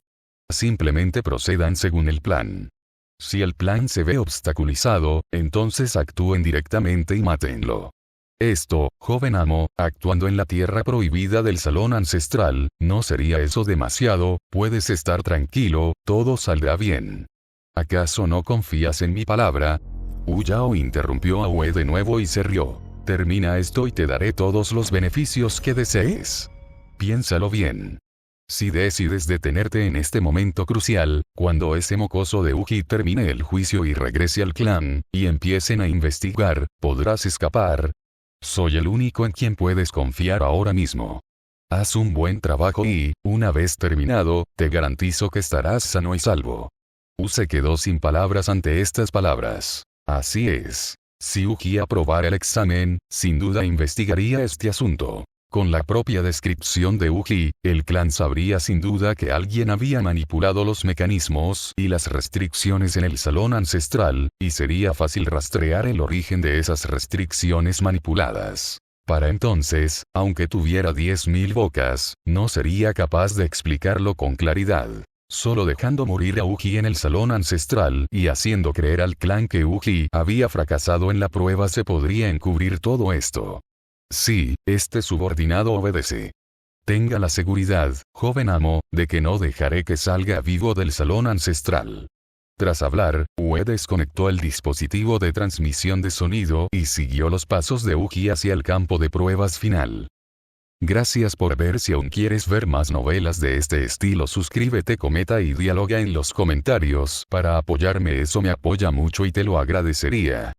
Simplemente procedan según el plan. Si el plan se ve obstaculizado, entonces actúen directamente y mátenlo. Esto, joven amo, actuando en la tierra prohibida del salón ancestral, ¿no sería eso demasiado? Puedes estar tranquilo, todo saldrá bien. ¿Acaso no confías en mi palabra? Wu Yao interrumpió a Ue de nuevo y se rió. Termina esto y te daré todos los beneficios que desees. Piénsalo bien. Si decides detenerte en este momento crucial, cuando ese mocoso de Uji termine el juicio y regrese al clan, y empiecen a investigar, podrás escapar. Soy el único en quien puedes confiar ahora mismo. Haz un buen trabajo y, una vez terminado, te garantizo que estarás sano y salvo. Wu se quedó sin palabras ante estas palabras. Así es. Si Uji aprobara el examen, sin duda investigaría este asunto. Con la propia descripción de Uji, el clan sabría sin duda que alguien había manipulado los mecanismos y las restricciones en el salón ancestral, y sería fácil rastrear el origen de esas restricciones manipuladas. Para entonces, aunque tuviera 10.000 bocas, no sería capaz de explicarlo con claridad. Solo dejando morir a Uji en el salón ancestral y haciendo creer al clan que Uji había fracasado en la prueba se podría encubrir todo esto. Sí, este subordinado obedece. Tenga la seguridad, joven amo, de que no dejaré que salga vivo del salón ancestral. Tras hablar, Ue desconectó el dispositivo de transmisión de sonido y siguió los pasos de Uji hacia el campo de pruebas final. Gracias por ver. Si aún quieres ver más novelas de este estilo, suscríbete, comenta y dialoga en los comentarios. Para apoyarme, eso me apoya mucho y te lo agradecería.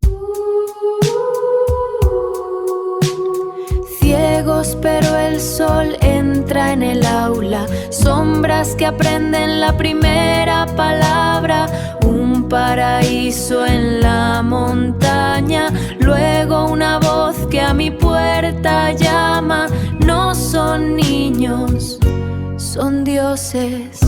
Ciegos, pero el sol entra en el aula. Sombras que aprenden la primera palabra. Un paraíso en la montaña. Luego una voz que a mi puerta llama. No son niños, son dioses.